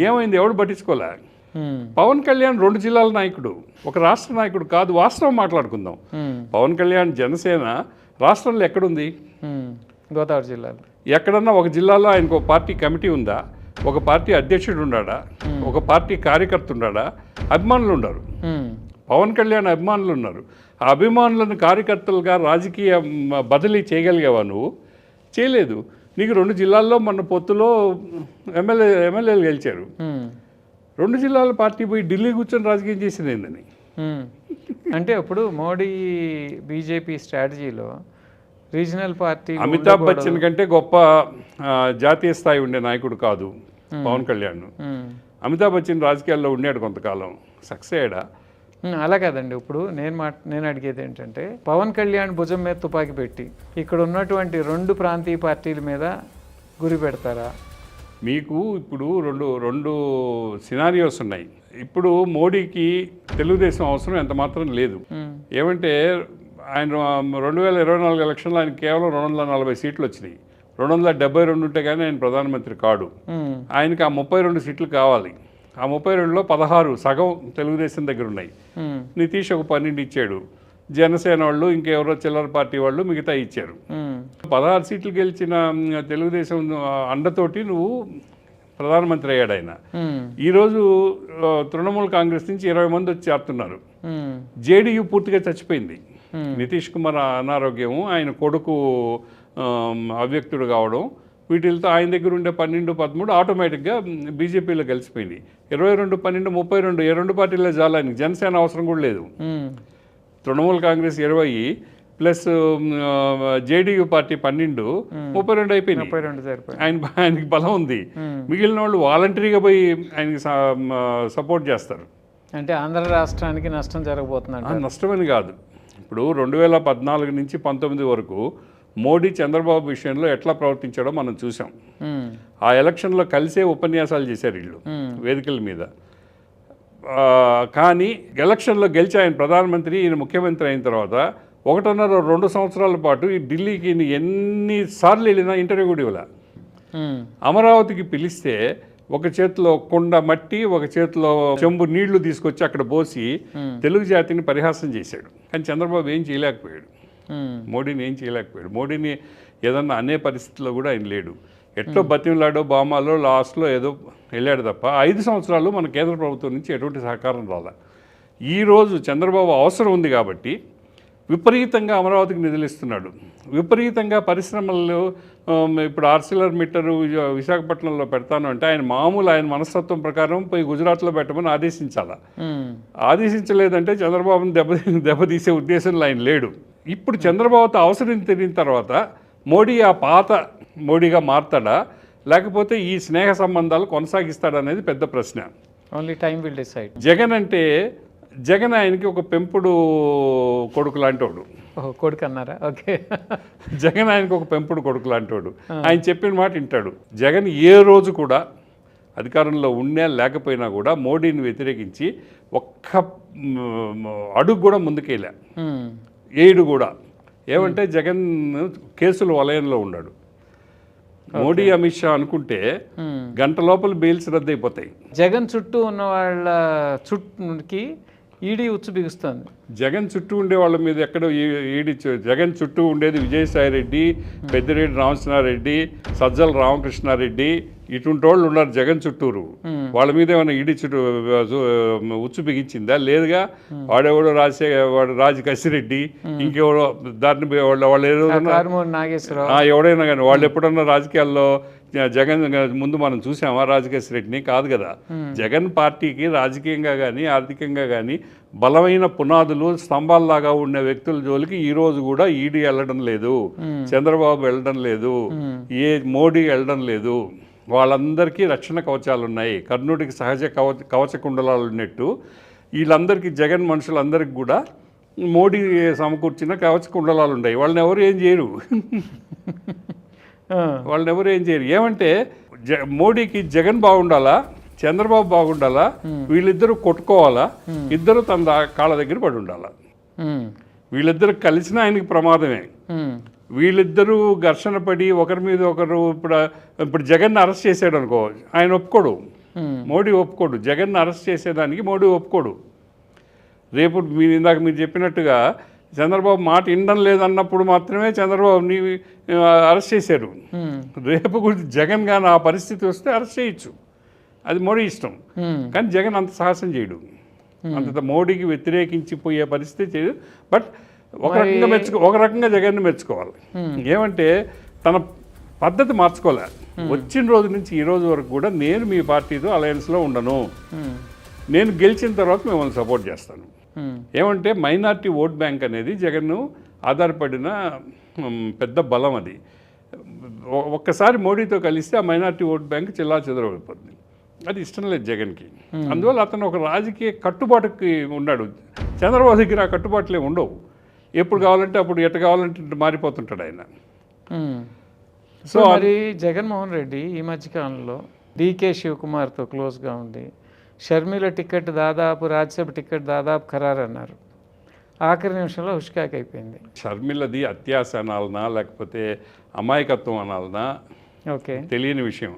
ఏమైంది? ఎవడు పట్టించుకోలే. పవన్ కళ్యాణ్ 2 జిల్లాల నాయకుడు, ఒక రాష్ట్ర నాయకుడు కాదు. వాస్తవం మాట్లాడుకుందాం. పవన్ కళ్యాణ్ జనసేన రాష్ట్రంలో ఎక్కడుంది? గోదావరి జిల్లాలో ఎక్కడన్నా ఒక జిల్లాలో ఆయనకు ఒక పార్టీ కమిటీ ఉందా? ఒక పార్టీ అధ్యక్షుడు ఉన్నాడా? ఒక పార్టీ కార్యకర్త ఉన్నాడా? అభిమానులు ఉన్నారు. పవన్ కళ్యాణ్ అభిమానులు ఉన్నారు. ఆ అభిమానులను కార్యకర్తలుగా రాజకీయ బదిలీ చేయగలిగావా నువ్వు? చేయలేదు. నీకు 2 జిల్లాల్లో మన పొత్తులో ఎమ్మెల్యేలు గెలిచారు. 2 జిల్లాల పార్టీ పోయి ఢిల్లీ కూర్చొని రాజకీయం చేసింది ఏందని? అంటే ఇప్పుడు మోడీ బీజేపీ స్ట్రాటజీలో రీజనల్ పార్టీ అమితాబ్ బచ్చన్ కంటే గొప్ప జాతీయ స్థాయి ఉండే నాయకుడు కాదు పవన్ కళ్యాణ్. అమితాబ్ బచ్చన్ రాజకీయాల్లో ఉన్నాడు కొంతకాలం, సక్సెస్ అయ్యాడా? అలా కాదండి. ఇప్పుడు నేను అడిగేది ఏంటంటే, పవన్ కళ్యాణ్ భుజం మీద తుపాకీ పెట్టి ఇక్కడ ఉన్నటువంటి 2 ప్రాంతీయ పార్టీల మీద గురి పెడతారా? మీకు ఇప్పుడు రెండు సినారియోస్ ఉన్నాయి. ఇప్పుడు మోడీకి తెలుగుదేశం అవసరం ఎంత మాత్రం లేదు. ఏమంటే ఆయన 2024 ఎలక్షన్లో ఆయన కేవలం 240 సీట్లు వచ్చినాయి. 272 ఉంటే కానీ ఆయన ప్రధానమంత్రి కాడు. ఆయనకి ఆ 32 సీట్లు కావాలి. ఆ 32లో 16 సగం తెలుగుదేశం దగ్గర ఉన్నాయి. నితీష్ ఒక 12 ఇచ్చాడు. జనసేన వాళ్ళు ఇంకెవరో చిల్లర పార్టీ వాళ్ళు మిగతా ఇచ్చారు. 16 సీట్లు గెలిచిన తెలుగుదేశం అండతోటి నువ్వు ప్రధానమంత్రి అయ్యాడు ఆయన. ఈరోజు తృణమూల్ కాంగ్రెస్ నుంచి 20 మంది వచ్చి చేరుతున్నారు. జేడీయూ పూర్తిగా చచ్చిపోయింది. నితీష్ కుమార్ అనారోగ్యము, ఆయన కొడుకు అవ్యక్తుడు కావడం, వీటితో ఆయన దగ్గర ఉండే 12-13 ఆటోమేటిక్గా బీజేపీలో కలిసిపోయింది. 22, 12, 32 ఏ 2 పార్టీలే చాలా. ఆయనకి జనసేన అవసరం కూడా లేదు. Trinamool Congress 20 plus JDU party 12, 32 అయిపోయింది. ఆయనకి బలం ఉంది. మిగిలిన వాళ్ళు వాలంటరీగా పోయి ఆయనకి సపోర్ట్ చేస్తారు. అంటే ఆంధ్ర రాష్ట్రానికి నష్టం జరగబోతుంది. నష్టమని కాదు. ఇప్పుడు 2014 నుంచి 19 వరకు మోడీ చంద్రబాబు విషయంలో ఎట్లా ప్రవర్తించాడో మనం చూసాం. ఆ ఎలక్షన్లో కలిసే ఉపన్యాసాలు చేశారు వీళ్ళు వేదికల మీద. కానీ ఎలక్షన్లో గెలిచి ఆయన ప్రధానమంత్రి, ఈయన ముఖ్యమంత్రి అయిన తర్వాత 1.5-2 సంవత్సరాల పాటు ఈ ఢిల్లీకి ఎన్నిసార్లు వెళ్ళినా ఇంటర్వ్యూ కూడా ఇవ్వలే. అమరావతికి పిలిస్తే ఒక చేతిలో కొండ మట్టి, ఒక చేతిలో చెంబు నీళ్లు తీసుకొచ్చి అక్కడ పోసి తెలుగు జాతిని పరిహాసం చేశాడు. కానీ చంద్రబాబు ఏం చేయలేకపోయాడు. మోడీని ఏం చేయలేకపోయాడు. మోడీని ఏదన్నా అనే పరిస్థితిలో కూడా ఆయన లేడు. ఎట్లో బతిమలాడో బామాలో లాస్ట్లో ఏదో వెళ్ళాడు తప్ప 5 సంవత్సరాలు మన కేంద్ర ప్రభుత్వం నుంచి ఎటువంటి సహకారం రాలే. ఈరోజు చంద్రబాబు అవసరం ఉంది కాబట్టి విపరీతంగా అమరావతికి నిధులు ఇస్తున్నాడు. విపరీతంగా పరిశ్రమలు ఇప్పుడు ఆర్సిలర్ మిట్టర్ విశాఖపట్నంలో పెడతాను అంటే ఆయన మనస్తత్వం ప్రకారం పోయి గుజరాత్లో పెట్టమని ఆదేశించాలా. ఆదేశించలేదంటే చంద్రబాబుని దెబ్బతీసే ఉద్దేశంలో ఆయన లేడు. ఇప్పుడు చంద్రబాబుతో అవసరం తిరిగిన తర్వాత మోడీ ఆ పాత మోడీగా మారతాడా, లేకపోతే ఈ స్నేహ సంబంధాలు కొనసాగిస్తాడనేది పెద్ద ప్రశ్న. Only time will decide. Jagan ఆయనకి ఒక పెంపుడు కొడుకు లాంటివాడు. కొడుకు అన్నారా? ఓకే. జగన్ ఆయనకి ఒక పెంపుడు కొడుకు లాంటివాడు. ఆయన చెప్పిన మాట వింటాడు. జగన్ ఏ రోజు కూడా అధికారంలో ఉన్నా లేకపోయినా కూడా మోడీని వ్యతిరేకించి ఒక్క అడుగు కూడా ముందుకెళ్ళా. ఏడు కూడా. ఏమంటే జగన్ కేసుల వలయంలో ఉన్నాడు. మోడీ అమిత్ షా అనుకుంటే గంట లోపల బెయిల్స్ రద్దయిపోతాయి. జగన్ చుట్టూ ఉన్న వాళ్ళ చుట్టూకి ఈడీ ఉచ్చు బిగుస్తుంది. జగన్ చుట్టూ ఉండే వాళ్ళ మీద ఎక్కడ ఈడీ? జగన్ చుట్టూ ఉండేది విజయసాయి రెడ్డి, పెద్దిరెడ్డి రామచంద్రారెడ్డి, సజ్జల రామకృష్ణారెడ్డి, ఇటువంటి వాళ్ళు ఉన్నారు జగన్ చుట్టూరు. వాళ్ళ మీద ఏమైనా ఈడీ చుట్టూ ఉచ్చు బిగించిందా? లేదుగా. వాడెవడో వాడు రాజు కసిరెడ్డి, ఇంకెవడో దారిని వాళ్ళు ఎవరైనా కానీ వాళ్ళు ఎప్పుడన్నా రాజకీయాల్లో జగన్ ముందు మనం చూసామా రాజకేశ్ రెడ్డిని? కాదు కదా. జగన్ పార్టీకి రాజకీయంగా కానీ ఆర్థికంగా కానీ బలమైన పునాదులు స్తంభాల్లాగా ఉన్న వ్యక్తుల జోలికి ఈ రోజు కూడా ఈడీ వెళ్ళడం లేదు, చంద్రబాబు వెళ్ళడం లేదు, మోడీ వెళ్ళడం లేదు. వాళ్ళందరికీ రక్షణ కవచాలు ఉన్నాయి. కర్ణుడికి సహజ కవచ కుండలాలు ఉన్నట్టు వీళ్ళందరికీ, జగన్ మనుషులందరికీ కూడా మోడీ సమకూర్చిన కవచ కుండలాలు ఉన్నాయి. వాళ్ళని ఎవరు ఏం చేయరు. వాళ్ళని ఎవరు ఏం చేయరు. ఏమంటే మోడీకి జగన్ బాగుండాలా, చంద్రబాబు బాగుండాలా, వీళ్ళిద్దరూ కొట్టుకోవాలా, ఇద్దరు తన కాళ్ళ దగ్గర పడి ఉండాలా. వీళ్ళిద్దరు కలిసిన ఆయనకి ప్రమాదమే. వీళ్ళిద్దరూ ఘర్షణ పడి ఒకరి మీద ఒకరు ఇప్పుడు జగన్ అరెస్ట్ చేశాడు అనుకో, ఆయన ఒప్పుకోడు, మోడీ ఒప్పుకోడు. జగన్ అరెస్ట్ చేసేదానికి మోడీ ఒప్పుకోడు. రేపు ఇందాక మీరు చెప్పినట్టుగా చంద్రబాబు మాట వినడం లేదన్నప్పుడు మాత్రమే చంద్రబాబుని అరెస్ట్ చేశారు. రేపు కూడా జగన్ కానీ ఆ పరిస్థితి వస్తే అరెస్ట్ చేయొచ్చు, అది మోడీ ఇష్టం. కానీ జగన్ అంత సాహసం చేయడు, అంత మోడీకి వ్యతిరేకించి పోయే పరిస్థితి చేయదు. బట్ ఒక రకంగా జగన్ని మెచ్చుకోవాలి. ఏమంటే తన పద్ధతి మార్చుకోలే. వచ్చిన రోజు నుంచి ఈ రోజు వరకు కూడా నేను మీ పార్టీతో అలయన్స్లో ఉండను, నేను గెలిచిన తర్వాత మిమ్మల్ని సపోర్ట్ చేస్తాను. ఏమంటే మైనార్టీ ఓట్ బ్యాంక్ అనేది జగన్ను ఆధారపడిన పెద్ద బలం. అది ఒక్కసారి మోడీతో కలిస్తే ఆ మైనార్టీ ఓట్ బ్యాంక్ చిల్లా చెదరైపోతుంది. అది ఇష్టం లేదు జగన్కి. అందువల్ల అతను ఒక రాజకీయ కట్టుబాటుకి ఉన్నాడు. చంద్రబాబు దగ్గర ఆ కట్టుబాట్లే ఉండవు. ఎప్పుడు కావాలంటే అప్పుడు ఎట్ట కావాలంటే మారిపోతుంటాడు ఆయన. సో మరి జగన్మోహన్ రెడ్డి ఈ మధ్యకాలంలో డీకే శివకుమార్తో క్లోజ్గా ఉండి షర్మిల టికెట్ దాదాపు రాజ్యసభ టికెట్ దాదాపు ఖరారు అన్నారు. ఆఖరి నిమిషంలో హుష్కాక్ అయిపోయింది. షర్మిలది అత్యాశ అనాలనా లేకపోతే అమాయకత్వం అనాలనా ఓకే, తెలియని విషయం.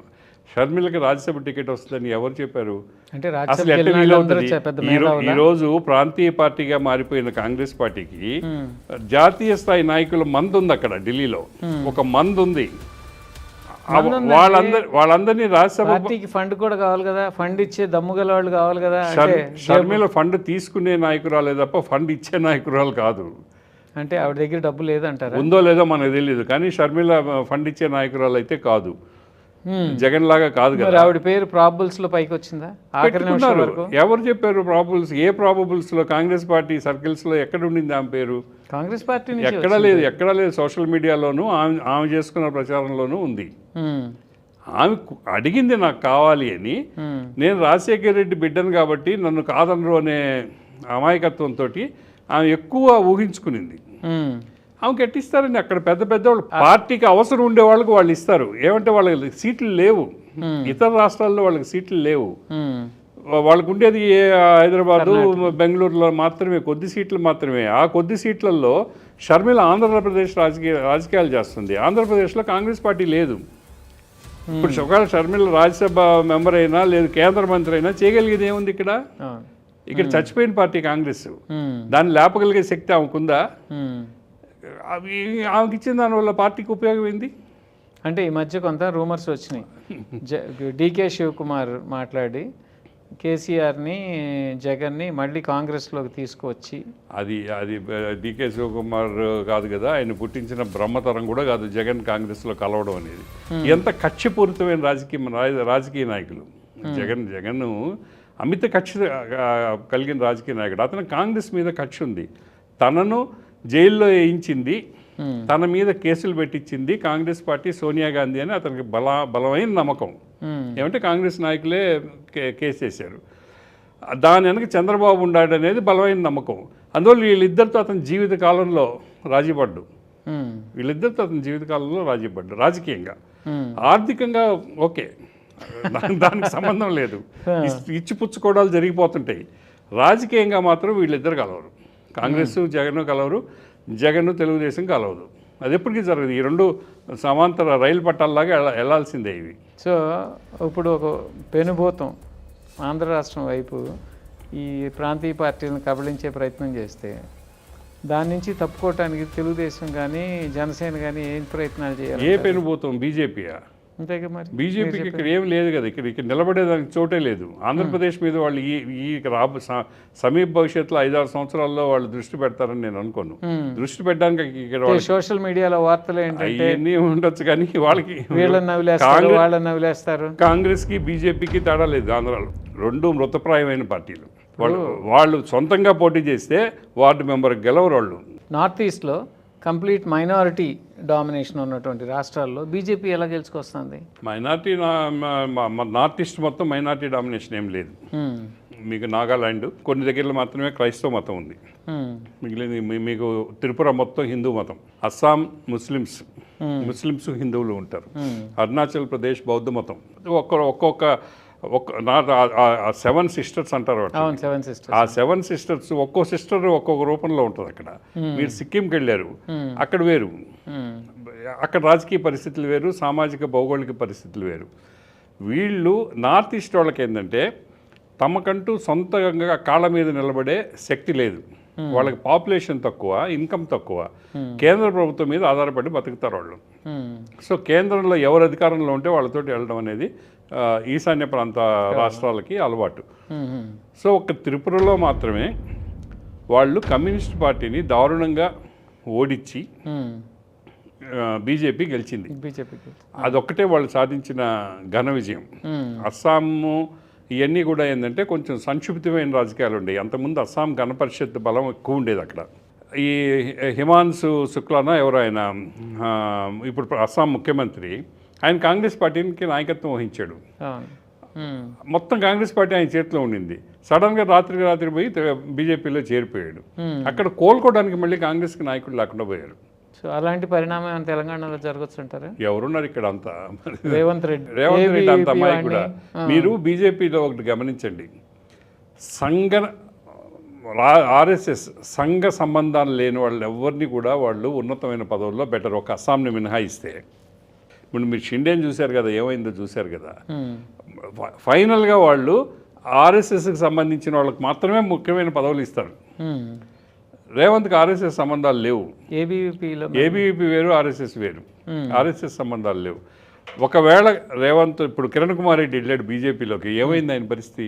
షర్మిలకి రాజ్యసభ టికెట్ వస్తుందని ఎవరు చెప్పారు? అంటే అసలు ఎట్లా వీలవుతుంది? ఈరోజు ప్రాంతీయ పార్టీగా మారిపోయిన కాంగ్రెస్ పార్టీకి జాతీయ స్థాయి నాయకుల మందు ఉంది అక్కడ ఢిల్లీలో. ఒక మందు ఉంది. వాళ్ళందరినీ రాజ్యసభ పార్టీకి ఫండ్ కూడా కావాలి కదా, ఫండ్ ఇచ్చే దమ్ముగల వాళ్ళు కావాలి కదా. షర్మిల ఫండ్ తీసుకునే నాయకురాలే తప్ప ఫండ్ ఇచ్చే నాయకురాలు కాదు. అంటే ఆవిడ దగ్గర డబ్బు లేదంటారా? ఉందో లేదో మనకు తెలియదు, కానీ షర్మిల ఫండ్ ఇచ్చే నాయకురాలు అయితే కాదు, జగన్ లాగా కాదు కదా. ఆవిడ పేరు ప్రాబబుల్స్ లో పైకి వచ్చిందా? ఎవరు చెప్పారు ప్రాబబుల్స్? ఏ ప్రాబబుల్స్ లో? కాంగ్రెస్ పార్టీ సర్కిల్స్ లో ఎక్కడ ఉండింది ఆమె పేరు? కాంగ్రెస్ పార్టీ ఎక్కడా లేదు, ఎక్కడా లేదు. సోషల్ మీడియాలోనూ ఆమె చేసుకున్న ప్రచారంలోనూ ఉంది. ఆమె అడిగింది నాకు కావాలి అని. నేను రాజశేఖర రెడ్డి బిడ్డను కాబట్టి నన్ను కాదనరు అనే అమాయకత్వంతో ఆమె ఎక్కువ ఊహించుకునింది. ఆమెకి ఎట్టిస్తారండి? అక్కడ పెద్ద పెద్దవాళ్ళు, పార్టీకి అవసరం ఉండే వాళ్ళకి వాళ్ళు ఇస్తారు. ఏమంటే వాళ్ళకి సీట్లు లేవు, ఇతర రాష్ట్రాల్లో వాళ్ళకి సీట్లు లేవు. వాళ్ళకు ఉండేది హైదరాబాదు, బెంగళూరులో మాత్రమే కొద్ది సీట్లు మాత్రమే. ఆ కొద్ది సీట్లలో షర్మిల ఆంధ్రప్రదేశ్ రాజకీయాలు చేస్తుంది. ఆంధ్రప్రదేశ్లో కాంగ్రెస్ పార్టీ లేదు. ఇప్పుడు ఒకవేళ షర్మిల రాజ్యసభ మెంబర్ అయినా లేదు కేంద్ర మంత్రి అయినా చేయగలిగేది ఏముంది? ఇక్కడ చచ్చిపోయిన పార్టీ కాంగ్రెస్. దాన్ని లేపగలిగే శక్తి ఆమెకుందా? అవి ఆమెకి ఇచ్చిన దానివల్ల పార్టీకి ఉపయోగం ఏంది? అంటే ఈ మధ్య కొంత రూమర్స్ వచ్చినాయి. డీకే శివకుమార్ మాట్లాడి కేసీఆర్ని జగన్ని మళ్ళీ కాంగ్రెస్లోకి తీసుకువచ్చి, అది డీకే శివకుమార్ కాదు కదా, ఆయన పుట్టించిన బ్రహ్మతరం కూడా కాదు జగన్ కాంగ్రెస్లో కలవడం అనేది. ఎంత కక్షపూరితమైన రాజకీయ నాయకులు. జగన్ అమిత కక్ష కలిగిన రాజకీయ నాయకుడు. అతను కాంగ్రెస్ మీద కక్ష ఉంది. తనను జైల్లో వేయించింది, తన మీద కేసులు పెట్టించింది కాంగ్రెస్ పార్టీ, సోనియా గాంధీ అని అతనికి బలమైన నమ్మకం. ఏమంటే కాంగ్రెస్ నాయకులే కేసు వేశారు. దాని వెనక చంద్రబాబు ఉన్నాడు అనేది బలమైన నమ్మకం. అందువల్ల వీళ్ళిద్దరితో అతని జీవితకాలంలో రాజీపడ్డు. రాజకీయంగా. ఆర్థికంగా ఓకే, దానికి సంబంధం లేదు, ఇచ్చిపుచ్చుకోవడాలు జరిగిపోతుంటాయి. రాజకీయంగా మాత్రం వీళ్ళిద్దరు కలవరు. కాంగ్రెస్ జగన్ కలవరు, జగన్ తెలుగుదేశం కలవదు. అది ఎప్పటికీ జరగదు. ఈ రెండు సమాంతర రైలు పట్టాలలాగా వెళ్ళాల్సిందే ఇవి. సో ఇప్పుడు ఒక పెనుభూతం ఆంధ్ర రాష్ట్రం వైపు ఈ ప్రాంతీయ పార్టీలను కబళించే ప్రయత్నం చేస్తే దాని నుంచి తప్పుకోవటానికి తెలుగుదేశం కానీ జనసేన కానీ ఏం ప్రయత్నాలు చేయాలి? ఏ పెనుభూతం? బీజేపీయా? అంతేగా మరి బీజేపీకి ఇక్కడ ఏం లేదు కదా, ఇక్కడ నిలబడేదానికి చోటే లేదు. ఆంధ్రప్రదేశ్ మీద వాళ్ళు ఈ సమీప భవిష్యత్తులో 5-6 సంవత్సరాల్లో వాళ్ళు దృష్టి పెడతారని నేను అనుకోను. దృష్టి పెట్టడానికి ఇక్కడ సోషల్ మీడియాలో వార్తలు ఏంటంటే అవన్నీ ఉండొచ్చు, కానీ వాళ్ళకి వీళ్ళని నవ్వులేస్తారు, వాళ్ళని నవ్వులేస్తారు. కాంగ్రెస్కి బీజేపీకి తేడా లేదు. ఆంధ్రాలో రెండు మృతప్రాయమైన పార్టీలు. వాళ్ళు సొంతంగా పోటీ చేస్తే వార్డు మెంబర్ గెలవరు వాళ్ళు. నార్త్ ఈస్ట్లో కంప్లీట్ మైనారిటీ డామినేషన్ ఉన్నటువంటి రాష్ట్రాల్లో బీజేపీ ఎలా గెలుచుకొస్తుంది? మైనార్టీ నార్త్ ఈస్ట్ మొత్తం మైనార్టీ డామినేషన్ ఏం లేదు. మీకు నాగాలాండ్ కొన్ని దగ్గరలో మాత్రమే క్రైస్తవ మతం ఉంది, మిగిలింది మీకు త్రిపుర మొత్తం హిందూ మతం, అస్సాం ముస్లిమ్స్ హిందువులు ఉంటారు, అరుణాచల్ ప్రదేశ్ బౌద్ధ మతం. ఒక్కొక్క 7 సిస్టర్స్ అంటారు. ఆ 7 సిస్టర్స్ ఒక్కో సిస్టర్ ఒక్కొక్క రూపంలో ఉంటుంది అక్కడ. మీరు సిక్కింకి వెళ్ళారు, అక్కడ వేరు, అక్కడ రాజకీయ పరిస్థితులు వేరు, సామాజిక భౌగోళిక పరిస్థితులు వేరు. వీళ్ళు నార్త్ ఈస్ట్ వాళ్ళకి ఏంటంటే తమకంటూ సొంతంగా కాళ్ళ మీద నిలబడే శక్తి లేదు. వాళ్ళకి పాపులేషన్ తక్కువ, ఇన్కమ్ తక్కువ, కేంద్ర ప్రభుత్వం మీద ఆధారపడి బతుకుతారు వాళ్ళు. సో కేంద్రంలో ఎవరు అధికారంలో ఉంటే వాళ్ళతోటి వెళ్ళడం అనేది ఈశాన్య ప్రాంత రాష్ట్రాలకి అలవాటు. సో ఒక త్రిపురలో మాత్రమే వాళ్ళు కమ్యూనిస్ట్ పార్టీని దారుణంగా ఓడించి బీజేపీ గెలిచింది. అదొక్కటే వాళ్ళు సాధించిన ఘన విజయం. అస్సాము ఇవన్నీ కూడా ఏంటంటే కొంచెం సంక్షిప్తమైన రాజకీయాలు ఉండేవి. అంతకుముందు అస్సాం గణపరిషత్ బలం ఎక్కువ ఉండేది అక్కడ. ఈ హిమాన్సు శుక్లానా ఎవరు ఆయన, ఇప్పుడు అస్సాం ముఖ్యమంత్రి, ఆయన కాంగ్రెస్ పార్టీకి నాయకత్వం వహించాడు. మొత్తం కాంగ్రెస్ పార్టీ ఆయన చేతిలో ఉండింది. సడన్గా రాత్రి పోయి బీజేపీలో చేరిపోయాడు. అక్కడ కోలుకోవడానికి మళ్ళీ కాంగ్రెస్కి నాయకుడు లేకుండా పోయారు. సో అలాంటి పరిణామం తెలంగాణలో జరగచ్చు అంటారా? ఎవరున్నారు ఇక్కడ అంతా? రేవంత్ రెడ్డి అంత అమ్మాయి కూడా. మీరు బీజేపీలో ఒకటి గమనించండి, ఆర్ఎస్ఎస్ సంఘ సంబంధాలు లేని వాళ్ళు ఎవరిని కూడా వాళ్ళు ఉన్నతమైన పదవుల్లో బెటర్. ఒక అస్సాంని మినహాయిస్తే. ఇప్పుడు మీరు షిండేని చూశారు కదా, ఏమైందో చూశారు కదా. ఫైనల్గా వాళ్ళు ఆర్ఎస్ఎస్కి సంబంధించిన వాళ్ళకి మాత్రమే ముఖ్యమైన పదవులు ఇస్తారు. రేవంత్కి ఆర్ఎస్ఎస్ సంబంధాలు లేవు. ఏబీవీపీ వేరు, ఆర్ఎస్ఎస్ వేరు. ఆర్ఎస్ఎస్ సంబంధాలు లేవు. ఒకవేళ రేవంత్ ఇప్పుడు కిరణ్ కుమార్ రెడ్డి వెళ్ళాడు బీజేపీలోకి, ఏమైంది ఆయన పరిస్థితి?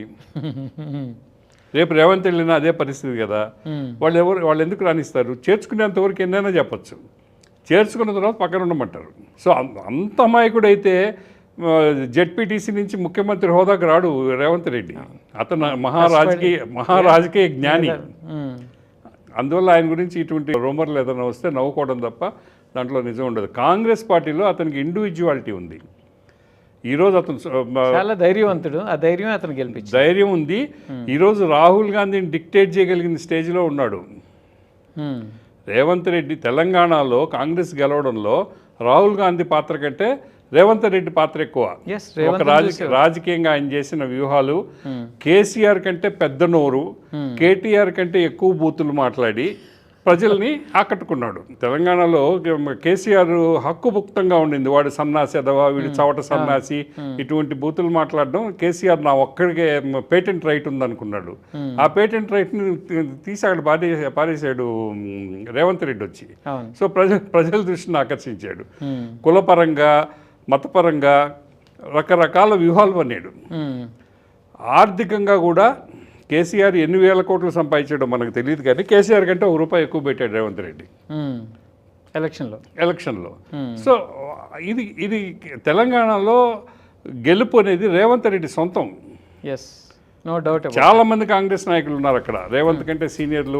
రేపు రేవంత్ వెళ్ళినా అదే పరిస్థితి కదా. వాళ్ళు ఎందుకు రాణిస్తారు? చేర్చుకునేంతవరకు ఎన్నైనా చెప్పచ్చు, చేర్చుకున్న తర్వాత పక్కన ఉండమంటారు. సో అంత అమాయకుడు అయితే జెడ్పీటీసీ నుంచి ముఖ్యమంత్రి హోదాకు రాడు రేవంత్ రెడ్డి. అతను మహారాజకీయ జ్ఞాని. అందువల్ల ఆయన గురించి ఇటువంటి రూమర్లు ఏదైనా వస్తే నవ్వుకోవడం తప్ప దాంట్లో నిజం ఉండదు. కాంగ్రెస్ పార్టీలో అతనికి ఇండివిజువాలిటీ ఉంది. ఈరోజు అతను చాలా ధైర్యవంతుడు, ఆ ధైర్యం అతను గెలిపించి ధైర్యం ఉంది. ఈరోజు రాహుల్ గాంధీని డిక్టేట్ చేయగలిగిన స్టేజ్లో ఉన్నాడు రేవంత్ రెడ్డి. తెలంగాణలో కాంగ్రెస్ గెలవడంలో రాహుల్ గాంధీ పాత్ర కంటే రేవంత్ రెడ్డి పాత్ర ఎక్కువ. ఒక రాజకీయంగా ఆయన చేసిన వ్యూహాలు, కేసీఆర్ కంటే పెద్ద నోరు, కేటీఆర్ కంటే ఎక్కువ బూతులు మాట్లాడి ప్రజల్ని ఆకట్టుకున్నాడు. తెలంగాణలో కేసీఆర్ హక్కుభుక్తంగా ఉండింది. వాడు సన్నాసి అదవా, వీడు చవట సన్నాసి, ఇటువంటి బూతులు మాట్లాడడం కేసీఆర్ నా ఒక్కడికే పేటెంట్ రైట్ ఉందనుకున్నాడు. ఆ పేటెంట్ రైట్ని తీసి అక్కడ పారేశాడు రేవంత్ రెడ్డి వచ్చి. సో ప్రజల దృష్టిని ఆకర్షించాడు. కులపరంగా, మతపరంగా రకరకాల వ్యూహాలు పన్నాడు. ఆర్థికంగా కూడా కేసీఆర్ ఎన్ని వేల కోట్లు సంపాదించాడో మనకు తెలియదు, కానీ కేసీఆర్ కంటే ₹1 ఎక్కువ పెట్టాడు రేవంత్ రెడ్డి ఎలక్షన్లో. సో ఇది తెలంగాణలో గెలుపు అనేది రేవంత్ రెడ్డి సొంతం. చాలా మంది కాంగ్రెస్ నాయకులు ఉన్నారు అక్కడ, రేవంత్ కంటే సీనియర్లు.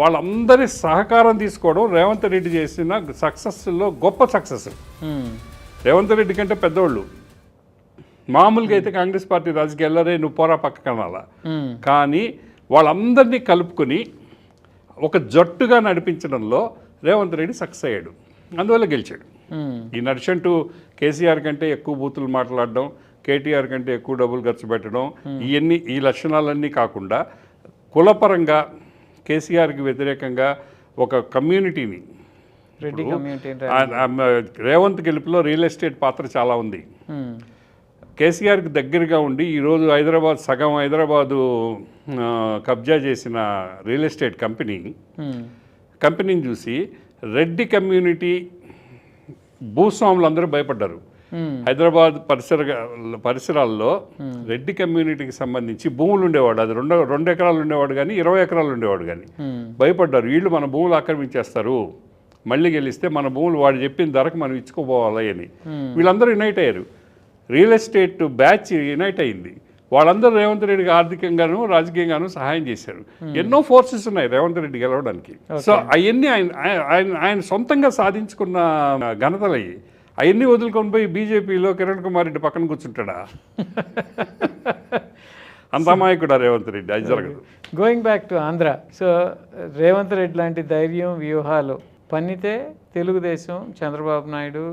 వాళ్ళందరి సహకారం తీసుకోవడం రేవంత్ రెడ్డి చేసిన సక్సెస్లో గొప్ప సక్సెస్. రేవంత్ రెడ్డి కంటే పెద్దోళ్ళు మామూలుగా అయితే కాంగ్రెస్ పార్టీ రాజకీయాల్లో నువ్వు పోరా పక్కకనాలా, కానీ వాళ్ళందరినీ కలుపుకొని ఒక జట్టుగా నడిపించడంలో రేవంత్ రెడ్డి సక్సెస్ అయ్యాడు. అందువల్ల గెలిచాడు. ఈ నడిచంటూ కేసీఆర్ కంటే ఎక్కువ బూతులు మాట్లాడడం, కేటీఆర్ కంటే ఎక్కువ డబ్బులు ఖర్చు పెట్టడం, ఈ లక్షణాలన్నీ కాకుండా కులపరంగా కేసీఆర్కి వ్యతిరేకంగా ఒక కమ్యూనిటీని, రేవంత్ గెలుపులో రియల్ ఎస్టేట్ పాత్ర చాలా ఉంది. కేసీఆర్కి దగ్గరగా ఉండి ఈరోజు సగం హైదరాబాదు కబ్జా చేసిన రియల్ ఎస్టేట్ కంపెనీని చూసి రెడ్డి కమ్యూనిటీ భూస్వాములు అందరూ భయపడ్డారు. హైదరాబాద్ పరిసరాల్లో రెడ్డి కమ్యూనిటీకి సంబంధించి భూములు ఉండేవాడు. అది 2 ఎకరాలు ఉండేవాడు కానీ 20 ఎకరాలు ఉండేవాడు కానీ భయపడ్డారు, వీళ్ళు మన భూములు ఆక్రమించేస్తారు, మళ్ళీ గెలిస్తే మన భూములు వాడు చెప్పిన ధరకు మనం ఇచ్చుకోపోవాలి అని. వీళ్ళందరూ యునైట్ అయ్యారు, రియల్ ఎస్టేట్ బ్యాచ్ యునైట్ అయింది. వాళ్ళందరూ రేవంత్ రెడ్డికి ఆర్థికంగాను రాజకీయంగాను సహాయం చేశారు. ఎన్నో ఫోర్సెస్ ఉన్నాయి రేవంత్ రెడ్డి గెలవడానికి. సో అవన్నీ ఆయన సొంతంగా సాధించుకున్న ఘనతలు అయ్యి అవన్నీ వదులుకొని పోయి బీజేపీలో కిరణ్ కుమార్ రెడ్డి పక్కన కూర్చుంటాడా? అంత అమాయకుడా రేవంత్ రెడ్డి? అది జరగదు. Going back to Andhra, so Revanth Reddy లాంటి ధైర్యం వ్యూహాలు పన్నితే తెలుగుదేశం, చంద్రబాబు నాయుడు,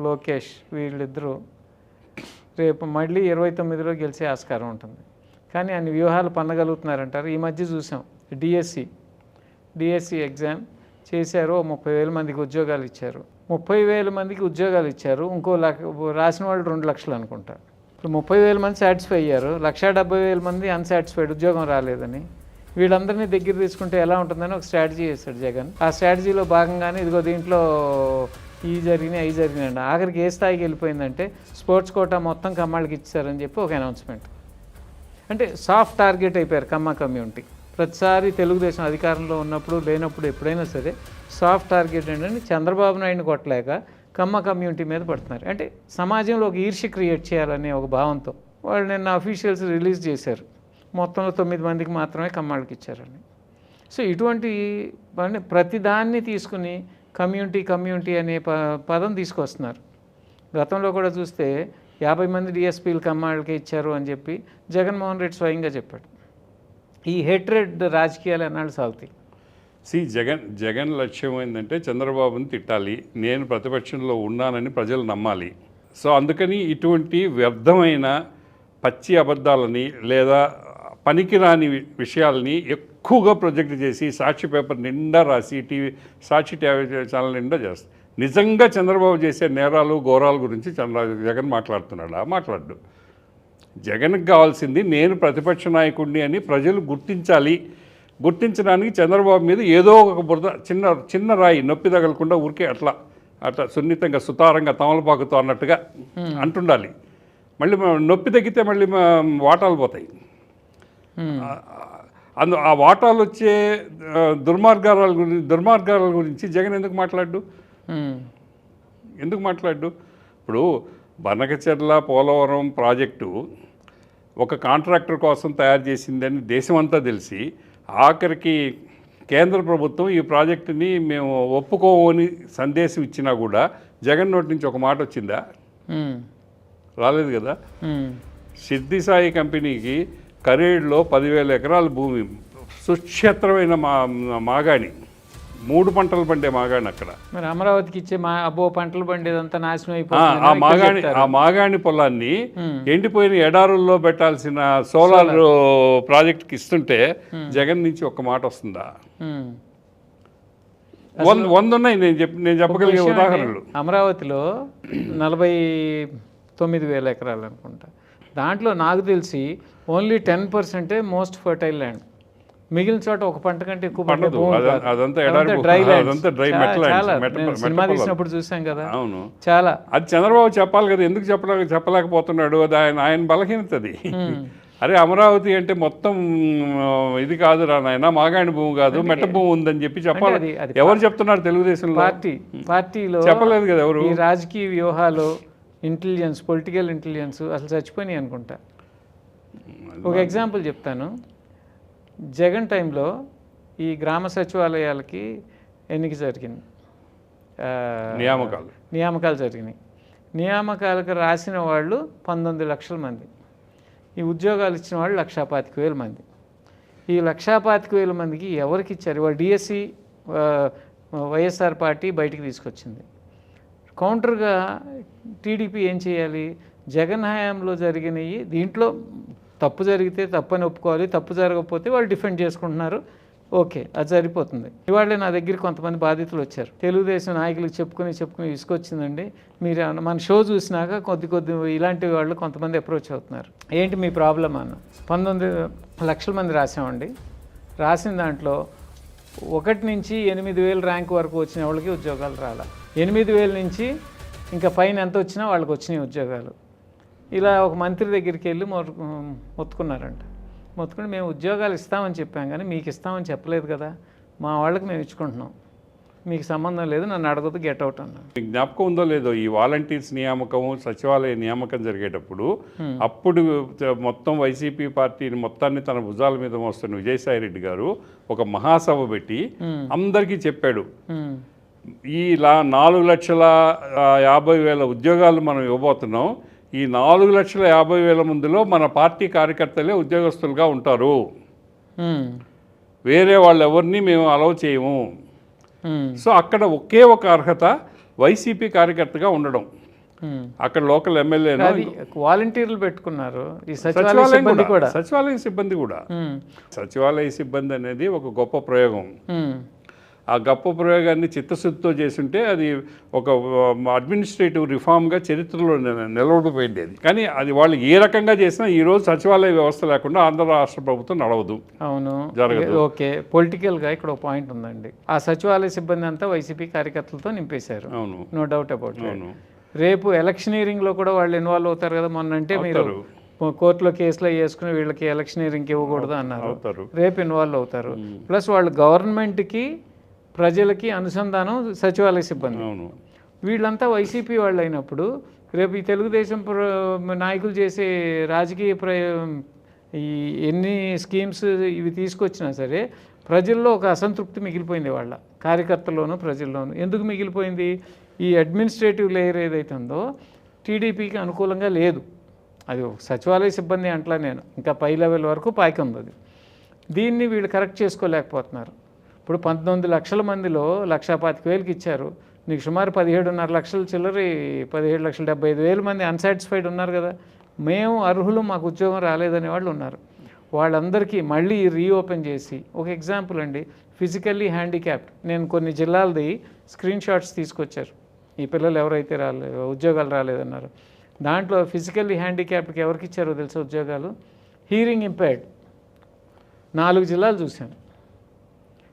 లోకేష్ వీళ్ళిద్దరూ రేపు మళ్ళీ 29లో గెలిచే ఆస్కారం ఉంటుంది. కానీ అన్ని వ్యూహాలు పన్నగలుగుతున్నారంటారు. ఈ మధ్య చూసాం డిఎస్సి ఎగ్జామ్ చేశారు, 30,000 మందికి ఉద్యోగాలు ఇచ్చారు. 30,000 మందికి ఉద్యోగాలు ఇచ్చారు, ఇంకో రాసిన వాళ్ళు 2 లక్షలు అనుకుంటా. ఇప్పుడు 30,000 మంది సాటిస్ఫై అయ్యారు, 170,000 మంది అన్సాటిస్ఫైడ్, ఉద్యోగం రాలేదని. వీళ్ళందరినీ దగ్గర తీసుకుంటే ఎలా ఉంటుందని ఒక స్ట్రాటజీ చేశాడు జగన్. ఆ స్ట్రాటజీలో భాగంగానే ఇదిగో దీంట్లో ఈ జరిగినాయి అవి జరిగినాయండి. ఆఖరికి ఏ స్థాయికి వెళ్ళిపోయిందంటే స్పోర్ట్స్ కోటా మొత్తం కమ్మాళ్ళకి ఇచ్చారని చెప్పి ఒక అనౌన్స్మెంట్. అంటే సాఫ్ట్ టార్గెట్ అయిపోయారు కమ్మ కమ్యూనిటీ. ప్రతిసారి తెలుగుదేశం అధికారంలో ఉన్నప్పుడు లేనప్పుడు ఎప్పుడైనా సరే సాఫ్ట్ టార్గెట్ ఏంటంటే చంద్రబాబు నాయుడిని కొట్టలేక కమ్మ కమ్యూనిటీ మీద పడుతున్నారు. అంటే సమాజంలో ఒక ఈర్ష్య క్రియేట్ చేయాలనే ఒక భావంతో వాళ్ళు నిన్న అఫీషియల్స్ రిలీజ్ చేశారు, మొత్తంలో 9 మందికి మాత్రమే కమ్మాళ్ళకి ఇచ్చారని. సో ఇటువంటి ప్రతిదాన్ని తీసుకుని కమ్యూనిటీ అనే పదం తీసుకొస్తున్నారు. గతంలో కూడా చూస్తే 50 మంది డిఎస్పీలు కమ్మాళ్ళకి ఇచ్చారు అని చెప్పి జగన్మోహన్ రెడ్డి స్వయంగా చెప్పాడు. ఈ హేట్రెడ్ రాజకీయాలు ఎన్నాళ్ళు సాగుతాయి? జగన్ లక్ష్యం ఏంటంటే చంద్రబాబుని తిట్టాలి, నేను ప్రతిపక్షంలో ఉన్నానని ప్రజలు నమ్మాలి. సో అందుకని ఇటువంటి వ్యర్థమైన పచ్చి అబద్ధాలని లేదా పనికిరాని విషయాల్ని ఎక్కువగా ప్రొజెక్ట్ చేసి సాక్షి పేపర్ నిండా రాసి సాక్షి ఛానల్ నిండా చేస్తారు. నిజంగా చంద్రబాబు చేసే నేరాలు ఘోరాల గురించి జగన్ మాట్లాడుతున్నాడా? మాట్లాడు. జగన్కి కావాల్సింది నేను ప్రతిపక్ష నాయకుడిని అని ప్రజలు గుర్తించాలి. గుర్తించడానికి చంద్రబాబు మీద ఏదో ఒక బురద చిన్న రాయి నొప్పి తగలకుండా ఊరికే అట్లా సున్నితంగా సుతారంగా తమలపాకుతో అన్నట్టుగా అంటుండాలి. మళ్ళీ నొప్పి తగ్గితే మళ్ళీ వాటాలు పోతాయి. ఆ వాటాలు వచ్చే దుర్మార్గాల గురించి జగన్ ఎందుకు మాట్లాడు? ఇప్పుడు బనకచెర్ల పోలవరం ప్రాజెక్టు ఒక కాంట్రాక్టర్ కోసం తయారు చేసిందని దేశమంతా తెలిసి ఆఖరికి కేంద్ర ప్రభుత్వం ఈ ప్రాజెక్టుని మేము ఒప్పుకోమని సందేశం ఇచ్చినా కూడా జగన్ నోటి నుంచి ఒక మాట వచ్చిందా? రాలేదు కదా. సిద్ధి సాయి కంపెనీకి కరేడ్లో 10,000 ఎకరాల భూమి, సుక్షేత్రమైన మాగాణి, 3 పంటలు పండే మాగాణి. అక్కడ మరి అమరావతికి ఇచ్చే పంటలు పండేదంతా నాశనం అయిపోయింది. ఆ మాగాణి పొలాన్ని ఎండిపోయిన ఎడారుల్లో పెట్టాల్సిన సోలార్ ప్రాజెక్ట్కి ఇస్తుంటే జగన్ నుంచి ఒక మాట వస్తుందా? 100 ఉన్నాయి నేను చెప్పగలిగే ఉదాహరణలు. అమరావతిలో 49,000 ఎకరాలు అనుకుంటా. దాంట్లో నాకు తెలిసి ఓన్లీ 10% మోస్ట్ ఫర్టైల్ ల్యాండ్. మిగిలిన చోట ఒక పంట కంటే ఎక్కువ పంటదు. సినిమా తీసినప్పుడు చూసాం కదా. అవును, చాలా. అది చంద్రబాబు చెప్పాలి కదా, ఎందుకు చెప్పలేకపోతున్నాడు? అది ఆయన బలహీనతది. అరే అమరావతి అంటే మొత్తం ఇది కాదు రా నాయన, మాగాణి భూమి కాదు, మెట్ట భూమి ఉందని చెప్పి చెప్పాలి. ఎవరు చెప్తున్నారు? తెలుగుదేశంలో పార్టీలో చెప్పలేదు కదా ఎవరు. ఈ రాజకీయ వ్యూహాలు, ఇంటెలిజెన్స్, పొలిటికల్ ఇంటెలిజెన్స్ అసలు చచ్చిపోయినాయి అనుకుంటా. ఒక ఎగ్జాంపుల్ చెప్తాను. జగన్ టైంలో ఈ గ్రామ సచివాలయాలకి ఎన్నిక జరిగింది, నియామకాలు జరిగినాయి. నియామకాలకు రాసిన వాళ్ళు 19 లక్షల మంది, ఈ ఉద్యోగాలు ఇచ్చిన వాళ్ళు 1,25,000 మంది. ఈ 1,25,000 మందికి ఎవరికి ఇచ్చారు? వాళ్ళు డిఎస్సి వైఎస్ఆర్ పార్టీ బయటికి తీసుకొచ్చింది. కౌంటర్గా టీడీపీ ఏం చేయాలి? జగన్ హయాంలో జరిగినవి, దీంట్లో తప్పు జరిగితే తప్పని ఒప్పుకోవాలి, తప్పు జరగకపోతే వాళ్ళు డిఫెండ్ చేసుకుంటున్నారు, ఓకే, అది సరిపోతుంది. ఇవాళ నా దగ్గర కొంతమంది బాధితులు వచ్చారు. తెలుగుదేశం నాయకులకు చెప్పుకుని విసుకొచ్చిందండి, మీరు మన షో చూసినాక కొద్ది ఇలాంటి వాళ్ళు కొంతమంది అప్రోచ్ అవుతున్నారు. ఏంటి మీ ప్రాబ్లం అన్న? 19 లక్షల మంది రాసామండి. రాసిన దాంట్లో 1 నుంచి 8,000 ర్యాంక్ వరకు వచ్చిన వాళ్ళకి ఉద్యోగాలు రాలా. 8,000 నుంచి ఇంకా పైన ఎంత వచ్చినా వాళ్ళకి వచ్చినాయి ఉద్యోగాలు. ఇలా ఒక మంత్రి దగ్గరికి వెళ్ళి మొత్తుకున్నారంట. మొత్తుకుని మేము ఉద్యోగాలు ఇస్తామని చెప్పాం కానీ మీకు ఇస్తామని చెప్పలేదు కదా, మా వాళ్ళకి మేము ఇచ్చుకుంటున్నాం, మీకు సంబంధం లేదు, నన్ను అడగదు, గెట్ అవుట్ అన్నాను. మీకు జ్ఞాపకం ఉందో లేదో, ఈ వాలంటీర్స్ నియామకం, సచివాలయ నియామకం జరిగేటప్పుడు అప్పుడు మొత్తం వైసీపీ పార్టీని మొత్తాన్ని తన భుజాల మీద మోస్తున్న విజయసాయి రెడ్డి గారు ఒక మహాసభ పెట్టి అందరికీ చెప్పాడు, ఈ 4,50,000 ఉద్యోగాలు మనం ఇవ్వబోతున్నాం, ఈ 4,50,000 మందిలో మన పార్టీ కార్యకర్తలే ఉద్యోగస్తులుగా ఉంటారు, వేరే వాళ్ళు ఎవరిని మేము అలౌ చేయము. సో అక్కడ ఒకే ఒక అర్హత వైసీపీ కార్యకర్తగా ఉండడం. అక్కడ లోకల్ ఎమ్మెల్యే వాలంటీర్లు పెట్టుకున్నారు. ఈ సచివాలయ సిబ్బంది కూడా సచివాలయ సిబ్బంది అనేది ఒక గొప్ప ప్రయోగం. ఆ గొప్ప ప్రయోగాన్ని చిత్తశుద్ధితో చేస్తుంటే అది ఒక అడ్మినిస్ట్రేటివ్ రిఫార్మ్గా చరిత్రలో నిలబడిపోయింది. కానీ అది వాళ్ళు ఏ రకంగా చేసినా ఈరోజు సచివాలయ వ్యవస్థ లేకుండా ఆంధ్ర రాష్ట్ర ప్రభుత్వం నడవదు. అవును, జరగదు. ఓకే, పొలిటికల్గా ఇక్కడ ఒక పాయింట్ ఉందండి. ఆ సచివాలయ సిబ్బంది అంతా వైసీపీ కార్యకర్తలతో నింపేశారు. అవును, నో డౌట్ అబౌట్ ఇట్. రేపు ఎలక్షనీరింగ్లో కూడా వాళ్ళు ఇన్వాల్వ్ అవుతారు కదా. మొన్నంటే మీరు కోర్టులో కేసులో వేసుకుని వీళ్ళకి ఎలక్షనీరింగ్కి ఇవ్వకూడదు అన్నారు, రేపు ఇన్వాల్వ్ అవుతారు. ప్లస్ వాళ్ళు గవర్నమెంట్కి ప్రజలకి అనుసంధానం సచివాలయ సిబ్బంది. వీళ్ళంతా వైసీపీ వాళ్ళు అయినప్పుడు రేపు ఈ తెలుగుదేశం నాయకులు చేసే రాజకీయ ఈ ఎన్ని స్కీమ్స్ ఇవి తీసుకొచ్చినా సరే ప్రజల్లో ఒక అసంతృప్తి మిగిలిపోయింది, వాళ్ళ కార్యకర్తల్లోనూ ప్రజల్లోనూ. ఎందుకు మిగిలిపోయింది? ఈ అడ్మినిస్ట్రేటివ్ లేయర్ ఏదైతే ఉందో టీడీపీకి అనుకూలంగా లేదు. అది సచివాలయ సిబ్బంది అంటలా నేను, ఇంకా పై లెవెల్ వరకు పాకి ఉంది అది. దీన్ని వీళ్ళు కరెక్ట్ చేసుకోలేకపోతున్నారు. ఇప్పుడు 19 లక్షల మందిలో 1,25,000కి ఇచ్చారు, నీకు సుమారు 17.5 లక్షల చిల్లర 17,75,000 మంది అన్సాటిస్ఫైడ్ ఉన్నారు కదా. మేము అర్హులు, మాకు ఉద్యోగం రాలేదనే వాళ్ళు ఉన్నారు. వాళ్ళందరికీ మళ్ళీ రీఓపెన్ చేసి, ఒక ఎగ్జాంపుల్ అండి, ఫిజికల్లీ హ్యాండిక్యాప్డ్, నేను కొన్ని జిల్లాలది స్క్రీన్ షాట్స్ తీసుకొచ్చారు. ఈ పిల్లలు ఎవరైతే ఉద్యోగాలు రాలేదన్నారు, దాంట్లో ఫిజికల్లీ హ్యాండిక్యాప్డ్కి ఎవరికి ఇచ్చారో తెలుసా ఉద్యోగాలు? హీరింగ్ ఇంపైర్డ్ 4 జిల్లాలు చూశాను.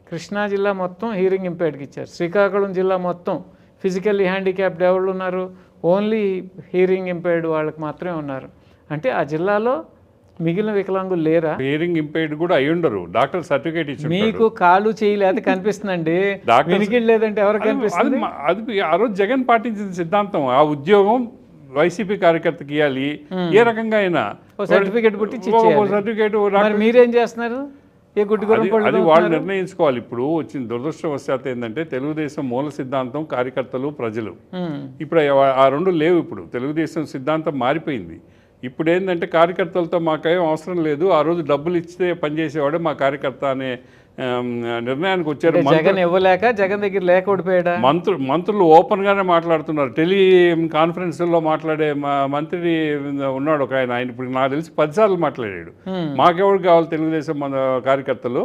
కృష్ణా జిల్లా మొత్తం హీరింగ్ ఇంపైర్డ్కి ఇచ్చారు. శ్రీకాకుళం జిల్లా మొత్తం ఫిజికల్లీ హ్యాండిక్యాప్డ్ ఎవరు ఉన్నారు? ఓన్లీ హీరింగ్ ఇంపైర్డ్ వాళ్ళకి మాత్రమే ఉన్నారు. అంటే ఆ జిల్లాలో మిగిలిన వికలాంగులు లేరా? హియరింగ్ ఇంపైర్డ్ కూడా అయి ఉండరు. డాక్టర్ సర్టిఫికేట్ ఇచ్చి మీకు కాలు చేయలేదు కనిపిస్తుందండి, వినికిడి లేదంటే ఎవరు కనిపిస్తుంది? అది ఆ రోజు జగన్ పాటించిన సిద్ధాంతం. ఆ ఉద్యోగం వైసీపీ కార్యకర్తకి ఇవ్వాలి, ఏ రకంగా అయినా సర్టిఫికేట్ పుట్టి సర్టిఫికేట్. మీరేం చేస్తున్నారు? అది వాళ్ళు నిర్ణయించుకోవాలి. ఇప్పుడు వచ్చిన దురదృష్టవశాత్తు ఏంటంటే తెలుగుదేశం మూల సిద్ధాంతం కార్యకర్తలు ప్రజలు, ఇప్పుడు ఆ రెండు లేవు. ఇప్పుడు తెలుగుదేశం సిద్ధాంతం మారిపోయింది. ఇప్పుడు ఏంటంటే కార్యకర్తలతో మాకేం అవసరం లేదు, ఆ రోజు డబ్బులు ఇస్తే పనిచేసేవాడే మా కార్యకర్త అనే నిర్ణయానికి వచ్చారు. జగన్ ఇవ్వలేక జగన్ దగ్గర లేక ఓడిపోయాడా? మంత్రులు ఓపెన్ గానే మాట్లాడుతున్నారు. టెలి కాన్ఫరెన్స్లో మాట్లాడే మంత్రి ఉన్నాడు ఒక ఆయన ఇప్పుడు నాకు తెలిసి 10 సార్లు మాట్లాడాడు. మాకెవరు కావాలి తెలుగుదేశం మన కార్యకర్తలు,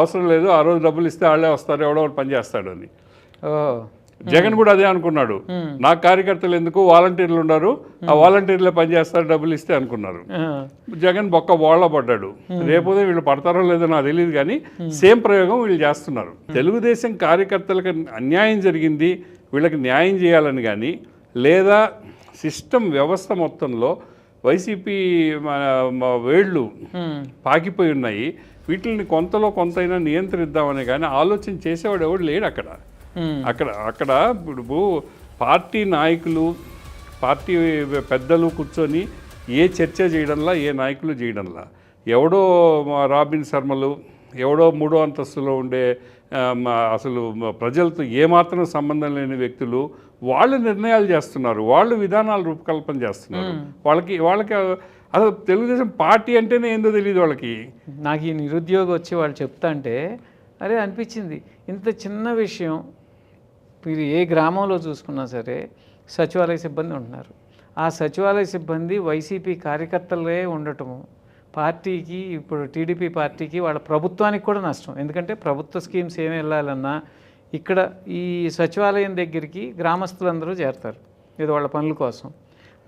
అవసరం లేదు, ఆ రోజు డబ్బులు ఇస్తే వాళ్ళే వస్తారు, ఎవడో ఒకటి పని చేస్తాడు అని. జగన్ కూడా అదే అనుకున్నాడు. నాకు కార్యకర్తలు ఎందుకు, వాలంటీర్లు ఉన్నారు, ఆ వాలంటీర్లే పనిచేస్తారు డబ్బులు ఇస్తే అనుకున్నారు. జగన్ బొక్క బోళ్ళ పడ్డాడు. రేపోతే వీళ్ళు పడతారో లేదో నాకు తెలియదు, కానీ సేమ్ ప్రయోగం వీళ్ళు చేస్తున్నారు. తెలుగుదేశం కార్యకర్తలకు అన్యాయం జరిగింది, వీళ్ళకి న్యాయం చేయాలని కానీ, లేదా సిస్టమ్ వ్యవస్థ మొత్తంలో వైసీపీ వేళ్ళు పాకిపోయి ఉన్నాయి, వీటిని కొంతలో కొంతైనా నియంత్రిద్దామని కానీ ఆలోచన చేసేవాడు ఎవడు లేడు అక్కడ. అక్కడ ఇప్పుడు పార్టీ నాయకులు, పార్టీ పెద్దలు కూర్చొని ఏ చర్చ చేయడంలా, ఏ నాయకులు చేయడంలా, ఎవడో రాబిన్ శర్మలు, ఎవడో 3వ అంతస్తులో ఉండే అసలు ప్రజలతో ఏమాత్రం సంబంధం లేని వ్యక్తులు వాళ్ళు నిర్ణయాలు చేస్తున్నారు, వాళ్ళు విధానాలు రూపకల్పన చేస్తున్నారు. వాళ్ళకి అసలు తెలుగుదేశం పార్టీ అంటేనే ఏందో తెలియదు వాళ్ళకి. నాకు ఈ నిరుద్యోగం వచ్చి వాళ్ళు చెప్తా అంటే అరే అనిపించింది, ఇంత చిన్న విషయం మీరు ఏ గ్రామంలో చూసుకున్నా సరే సచివాలయ సిబ్బంది ఉంటున్నారు. ఆ సచివాలయ సిబ్బంది వైసీపీ కార్యకర్తలే ఉండటము పార్టీకి, ఇప్పుడు టీడీపీ పార్టీకి, వాళ్ళ ప్రభుత్వానికి కూడా నష్టం. ఎందుకంటే ప్రభుత్వ స్కీమ్స్ ఏమి వెళ్ళాలన్నా ఇక్కడ ఈ సచివాలయం దగ్గరికి గ్రామస్తులందరూ చేరతారు ఏదో వాళ్ళ పనుల కోసం.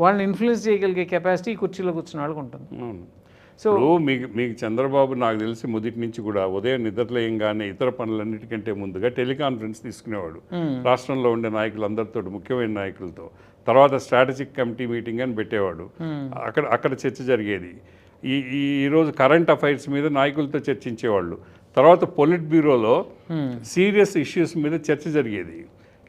వాళ్ళని ఇన్ఫ్లుయెన్స్ చేయగలిగే కెపాసిటీ కుర్చీలో కూర్చున్న వాళ్ళకి ఉంటుంది. ఇప్పుడు మీకు చంద్రబాబు నాకు తెలిసి మొదటి నుంచి కూడా ఉదయం నిద్రలేయంగానే ఇతర పనులన్నిటికంటే ముందుగా టెలికాన్ఫరెన్స్ తీసుకునేవాడు రాష్ట్రంలో ఉండే నాయకులందరితో, ముఖ్యమైన నాయకులతో. తర్వాత స్ట్రాటజిక్ కమిటీ మీటింగ్ అని పెట్టేవాడు. అక్కడ చర్చ జరిగేది. ఈరోజు కరెంట్ అఫైర్స్ మీద నాయకులతో చర్చించేవాళ్ళు. తర్వాత పొలిట్ బ్యూరోలో సీరియస్ ఇష్యూస్ మీద చర్చ జరిగేది.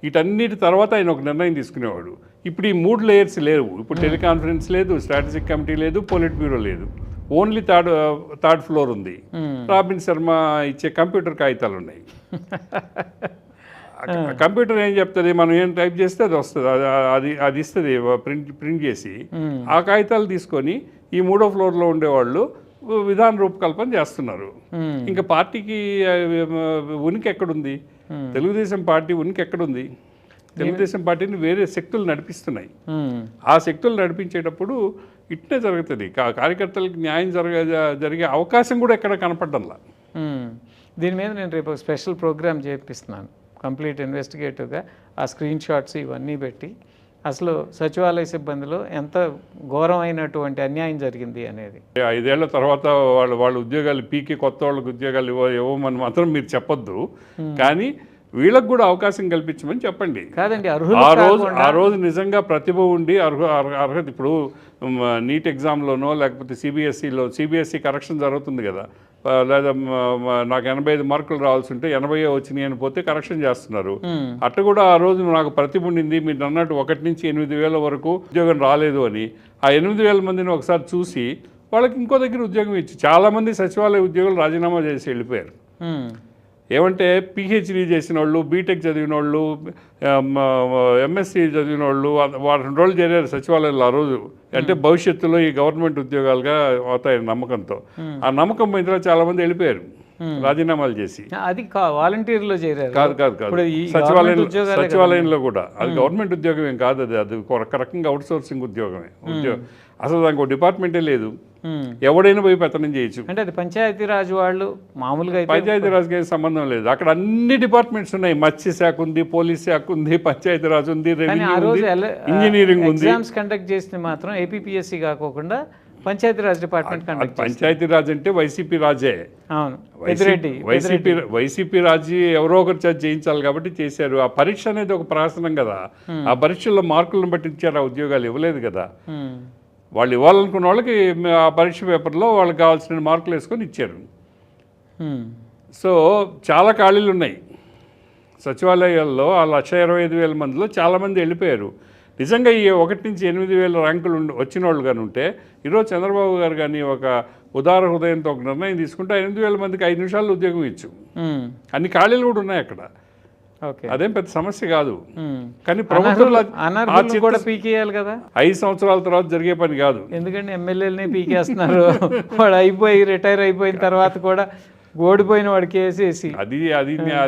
వీటన్నిటి తర్వాత ఆయన ఒక నిర్ణయం తీసుకునేవాడు. ఇప్పుడు ఈ 3 లేయర్స్ లేవు. ఇప్పుడు టెలికాన్ఫరెన్స్ లేదు, స్ట్రాటజిక్ కమిటీ లేదు, పొలిట్ బ్యూరో లేదు. ఓన్లీ థర్డ్ ఫ్లోర్ ఉంది. రాబిన్ శర్మ ఇచ్చే కంప్యూటర్ కాగితాలు ఉన్నాయి. కంప్యూటర్ ఏం చెప్తుంది, మనం ఏం టైప్ చేస్తే అది వస్తుంది, అది ఇస్తుంది ప్రింట్ చేసి. ఆ కాగితాలు తీసుకొని ఈ 3వ ఫ్లోర్లో ఉండేవాళ్ళు విధాన రూపకల్పన చేస్తున్నారు. ఇంకా పార్టీకి ఉనికి ఎక్కడుంది? తెలుగుదేశం పార్టీ ఉనికి ఎక్కడుంది? తెలుగుదేశం పార్టీని వేరే శక్తులు నడిపిస్తున్నాయి. ఆ శక్తులు నడిపించేటప్పుడు ఇట్నే జరుగుతుంది. కార్యకర్తలకు న్యాయం జరిగే అవకాశం కూడా ఎక్కడ కనపడ్డంలా. దీని మీద నేను రేపు స్పెషల్ ప్రోగ్రామ్ చేపిస్తున్నాను, కంప్లీట్ ఇన్వెస్టిగేటివ్గా ఆ స్క్రీన్ షాట్స్ ఇవన్నీ పెట్టి అసలు సచివాలయ సిబ్బందిలో ఎంత ఘోరమైనటువంటి అన్యాయం జరిగింది అనేది. 5 ఏళ్ల తర్వాత వాళ్ళ ఉద్యోగాలు పీకి కొత్త వాళ్ళకి ఉద్యోగాలు ఇవ్వమని మాత్రం మీరు చెప్పొద్దు, కానీ వీళ్ళకు కూడా అవకాశం కల్పించమని చెప్పండి. కాదండి, ఆ రోజు నిజంగా ప్రతిభ ఉండి అర్హత. ఇప్పుడు నీట్ ఎగ్జామ్లోనో లేకపోతే సిబిఎస్ఈ కరెక్షన్ జరుగుతుంది కదా, లేదా నాకు 85 మార్కులు రావాల్సి ఉంటే 80 వచ్చినాయి అని పోతే కరెక్షన్ చేస్తున్నారు. అట్ట కూడా ఆ రోజు నాకు ప్రతిభ ఉండింది, మీరు అన్నట్టు 1 నుంచి 8,000 వరకు ఉద్యోగం రాలేదు అని ఆ 8,000 మందిని ఒకసారి చూసి వాళ్ళకి ఇంకో దగ్గర ఉద్యోగం ఇచ్చి చాలామంది సచివాలయ ఉద్యోగులు రాజీనామా చేసి వెళ్ళిపోయారు. ఏమంటే పిహెచ్డీ చేసిన వాళ్ళు, బీటెక్ చదివిన వాళ్ళు, ఎంఎస్సీ చదివిన వాళ్ళు 2 రోజులు చేరారు సచివాలయంలో ఆ రోజు. అంటే భవిష్యత్తులో ఈ గవర్నమెంట్ ఉద్యోగాలుగా అవుతాయని నమ్మకంతో. ఆ నమ్మకం మీద చాలా మంది వెళ్ళిపోయారు రాజీనామాలు చేసి. అది వాలంటీర్లో చేరారు. కాదు సచివాలయంలో కూడా. అది గవర్నమెంట్ ఉద్యోగం ఏం కాదు, అది ఒక రకంగా అవుట్ సోర్సింగ్ ఉద్యోగమే. అసలు దానికి ఒక డిపార్ట్మెంటే లేదు, ఎవడైనా పోయి పెత్తనం చేయొచ్చు. అంటే అది పంచాయతీరాజ్ వాళ్ళు మామూలుగా. పంచాయతీరాజ్కి ఏం సంబంధం లేదు, అక్కడ అన్ని డిపార్ట్మెంట్స్ ఉన్నాయి. మత్స్య శాఖ ఉంది, పోలీస్ శాఖ ఉంది, పంచాయతీరాజ్ ఉంది, ఇంజనీరింగ్ ఉంది. ఎగ్జామ్స్ కండక్ట్ చేస్తే మాత్రం ఏపీపీఎస్సీ కాకుండా పంచాయతీరాజ్ డిపార్ట్మెంట్ కండక్ట్. పంచాయతీరాజ్ అంటే వైసీపీ రాజే. అవును, వైసీపీ రాజీ ఎవరో ఒకరు చేయించాలి కాబట్టి చేశారు. ఆ పరీక్ష అనేది ఒక ప్రహసనం కదా, ఆ పరీక్షల్లో మార్కులను బట్టి ఇచ్చారు, ఆ ఉద్యోగాలు ఇవ్వలేదు కదా. వాళ్ళు ఇవ్వాలనుకున్న వాళ్ళకి ఆ పరీక్ష పేపర్లో వాళ్ళకి కావాల్సిన మార్కులు వేసుకొని ఇచ్చారు. సో చాలా ఖాళీలు ఉన్నాయి సచివాలయాల్లో. ఆ 1,25,000 మందిలో చాలామంది వెళ్ళిపోయారు. నిజంగా ఈ 1 నుంచి 8,000 ర్యాంకులు వచ్చిన వాళ్ళు కానీ ఉంటే ఈరోజు చంద్రబాబు గారు కానీ ఒక ఉదార హృదయంతో ఒక నిర్ణయం తీసుకుంటే 8,000 మందికి 5 నిమిషాల్లో ఉద్యోగం ఇచ్చు. అన్ని ఖాళీలు కూడా ఉన్నాయి అక్కడ, అదేం పెద్ద సమస్య కాదు. కానీ ప్రభుత్వంలో 5 సంవత్సరాల తర్వాత జరిగే పని కాదు. ఎందుకంటే ఎమ్మెల్యేలని పీకేస్తున్నారు. వాడు రిటైర్ అయిపోయిన తర్వాత కూడా ఓడిపోయిన వాడికి వేసేసి.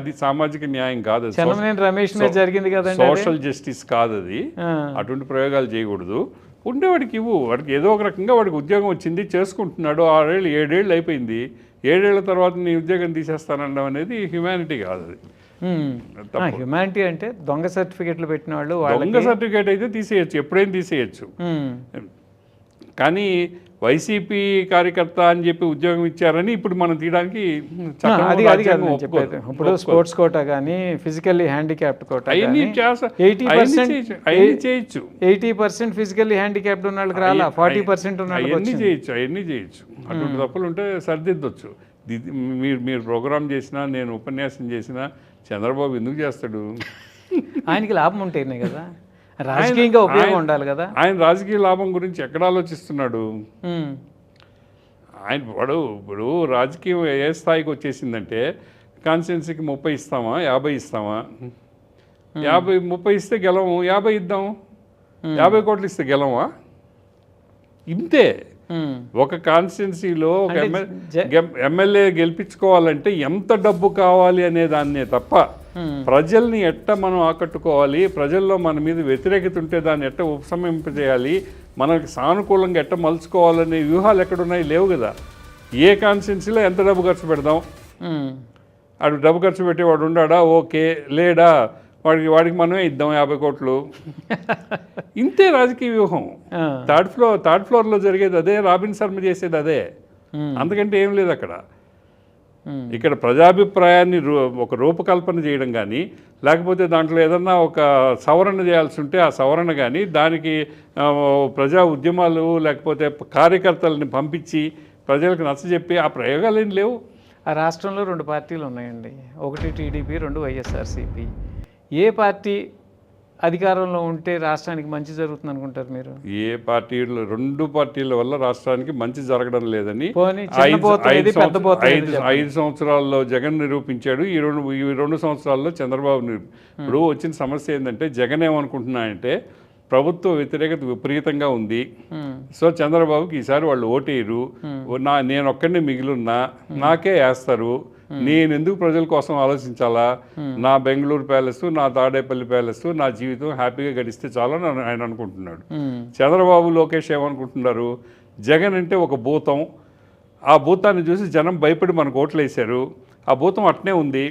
అది సామాజిక న్యాయం కాదు, రమేష్ మీద జరిగింది కదా, సోషల్ జస్టిస్ కాదు అది. అటువంటి ప్రయోగాలు చేయకూడదు. ఉండేవాడికి ఇవ్వు, వాడికి ఏదో ఒక రకంగా వాడికి ఉద్యోగం వచ్చింది, చేసుకుంటున్నాడు. 6 ఏళ్ళు 7 ఏళ్ళు అయిపోయింది. 7 ఏళ్ల తర్వాత నీ ఉద్యోగం తీసేస్తానడం అనేది హ్యుమానిటీ కాదు. అది హ్యుమానిటీ అంటే దొంగ సర్టిఫికెట్లు పెట్టిన వాళ్ళు. దొంగ సర్టిఫికేట్ అయితే తీసేయచ్చు, ఎప్పుడైనా తీసేయచ్చు. కానీ వైసీపీ కార్యకర్త అని చెప్పి ఉద్యోగం ఇచ్చారని ఇప్పుడు మనం తీయడానికి ఇప్పుడు స్పోర్ట్స్ కోటా కానీ physically handicapped quota 80% physically handicapped ఉన్న వాళ్ళకి రాలా, 40% ఉన్న అవన్నీ చేయొచ్చు. అటువంటి తప్పులు ఉంటే సరిదిద్దొచ్చు. మీరు ప్రోగ్రామ్ చేసినా, నేను ఉపన్యాసం చేసినా చంద్రబాబు ఎందుకు చేస్తాడు? ఆయనకి లాభం ఉంటేనే కదా, రాజకీయంగా ఉపయోగం ఉండాలి కదా. ఆయన రాజకీయ లాభం గురించి ఎక్కడ ఆలోచిస్తున్నాడు? ఆయన ఇప్పుడు రాజకీయం ఏ స్థాయికి వచ్చేసిందంటే కాన్స్టిట్యున్సీకి 30 ఇస్తామా, 50 ఇస్తామా? 30 ఇస్తే గెలవము, 50 ఇద్దాం, 50 కోట్లు ఇస్తే గెలవా? ఇంతే. ఒక కాన్స్టిట్యున్సీలో ఒక ఎమ్మెల్యే గెలిపించుకోవాలంటే ఎంత డబ్బు కావాలి అనే దాన్నే తప్ప ప్రజల్ని ఎట్ట మనం ఆకట్టుకోవాలి, ప్రజల్లో మన మీద వ్యతిరేకత ఉంటే దాన్ని ఎట్ట ఉపశమింపజేయాలి, మనకి సానుకూలంగా ఎట్ట మలుచుకోవాలనే వ్యూహాలు ఎక్కడున్నాయి? లేవు కదా. ఏ కాన్స్టిట్యున్సీలో ఎంత డబ్బు ఖర్చు పెడదాం, అటు డబ్బు ఖర్చు పెట్టేవాడు ఉన్నాడా? ఓకే, లేడా? వాడికి మనమే ఇద్దాం 50 కోట్లు. ఇంతే రాజకీయ వ్యూహం. థర్డ్ ఫ్లోర్లో జరిగేది అదే, రాబిన్ శర్మ చేసేది అదే. అందుకంటే ఏం లేదు అక్కడ. ఇక్కడ ప్రజాభిప్రాయాన్ని ఒక రూపకల్పన చేయడం కానీ, లేకపోతే దాంట్లో ఏదన్నా ఒక సవరణ చేయాల్సి ఉంటే ఆ సవరణ కానీ, దానికి ప్రజా ఉద్యమాలు లేకపోతే కార్యకర్తలని పంపించి ప్రజలకు నచ్చజెప్పి ఆ ప్రయోగాలు ఏం లేవు. ఆ రాష్ట్రంలో 2 పార్టీలు ఉన్నాయండి, ఒకటి టీడీపీ, 2 వైఎస్ఆర్సీపీ. ఏ పార్టీ అధికారంలో ఉంటే రాష్ట్రానికి మంచి జరుగుతుంది అనుకుంటారు మీరు? ఏ పార్టీలు, 2 పార్టీల వల్ల రాష్ట్రానికి మంచి జరగడం లేదని పోనీ చిన్న పోతు ఏది, పెద్ద పోతు ఏది చెప్పండి. 5 సంవత్సరాల్లో జగన్ నిరూపించాడు. ఈ 2 సంవత్సరాల్లో చంద్రబాబు ఇప్పుడు వచ్చిన సమస్య ఏంటంటే, జగన్ ఏమనుకుంటున్నాయంటే ప్రభుత్వ వ్యతిరేకత విపరీతంగా ఉంది. సో చంద్రబాబుకి ఈసారి వాళ్ళు ఓటేయరు, నేను ఒక్కడిని మిగిలిన్నా నాకే వేస్తారు, నేను ఎందుకు ప్రజల కోసం ఆలోచించాలా, నా బెంగళూరు ప్యాలెస్, నా తాడేపల్లి ప్యాలెస్, నా జీవితం హ్యాపీగా గడిస్తే చాలని ఆయన అనుకుంటున్నాడు. చంద్రబాబు, లోకేష్ ఏమనుకుంటున్నారు, జగన్ అంటే ఒక భూతం, ఆ భూతాన్ని చూసి జనం భయపడి మనకు ఓట్లు వేశారు, ఆ భూతం అట్నే ఉంది,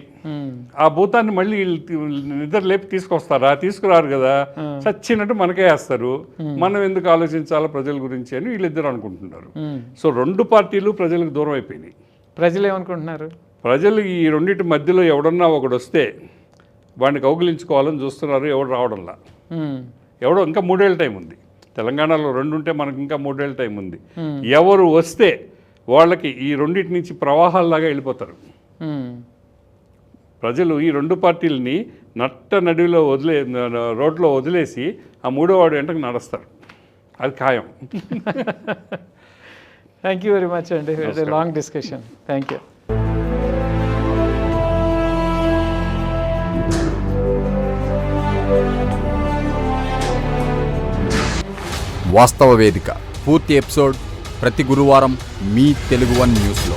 ఆ భూతాన్ని మళ్ళీ నిద్ర లేపి తీసుకొస్తారా? తీసుకురారు కదా, చచ్చినట్టు మనకే వేస్తారు, మనం ఎందుకు ఆలోచించాలా ప్రజల గురించి అని వీళ్ళిద్దరు అనుకుంటున్నారు. సో 2 పార్టీలు ప్రజలకు దూరం అయిపోయినాయి. ప్రజలు ఏమనుకుంటున్నారు? ప్రజలు ఈ రెండింటి మధ్యలో ఎవడన్నా ఒకడు వస్తే వాడిని కౌగిలించుకోవాలని చూస్తున్నారు. ఎవడు రావడంలా, ఎవడో ఇంకా 3 ఏళ్ళ టైం ఉంది. తెలంగాణలో 2 ఉంటే మనకు ఇంకా 3 ఏళ్ళ టైం ఉంది. ఎవరు వస్తే వాళ్ళకి ఈ రెండింటి నుంచి ప్రవాహాల్లాగా వెళ్ళిపోతారు. ప్రజలు ఈ 2 పార్టీలని నట్ట నడిలో రోడ్లో వదిలేసి ఆ 3వ వాడు వెంటకు నడుస్తారు, అది ఖాయం. థ్యాంక్ యూ వెరీ మచ్ అండి, లాంగ్ డిస్కషన్. Thank you. వాస్తవ వేదిక పూర్తి ఎపిసోడ్ ప్రతి గురువారం మీ తెలుగు వన్ న్యూస్లో.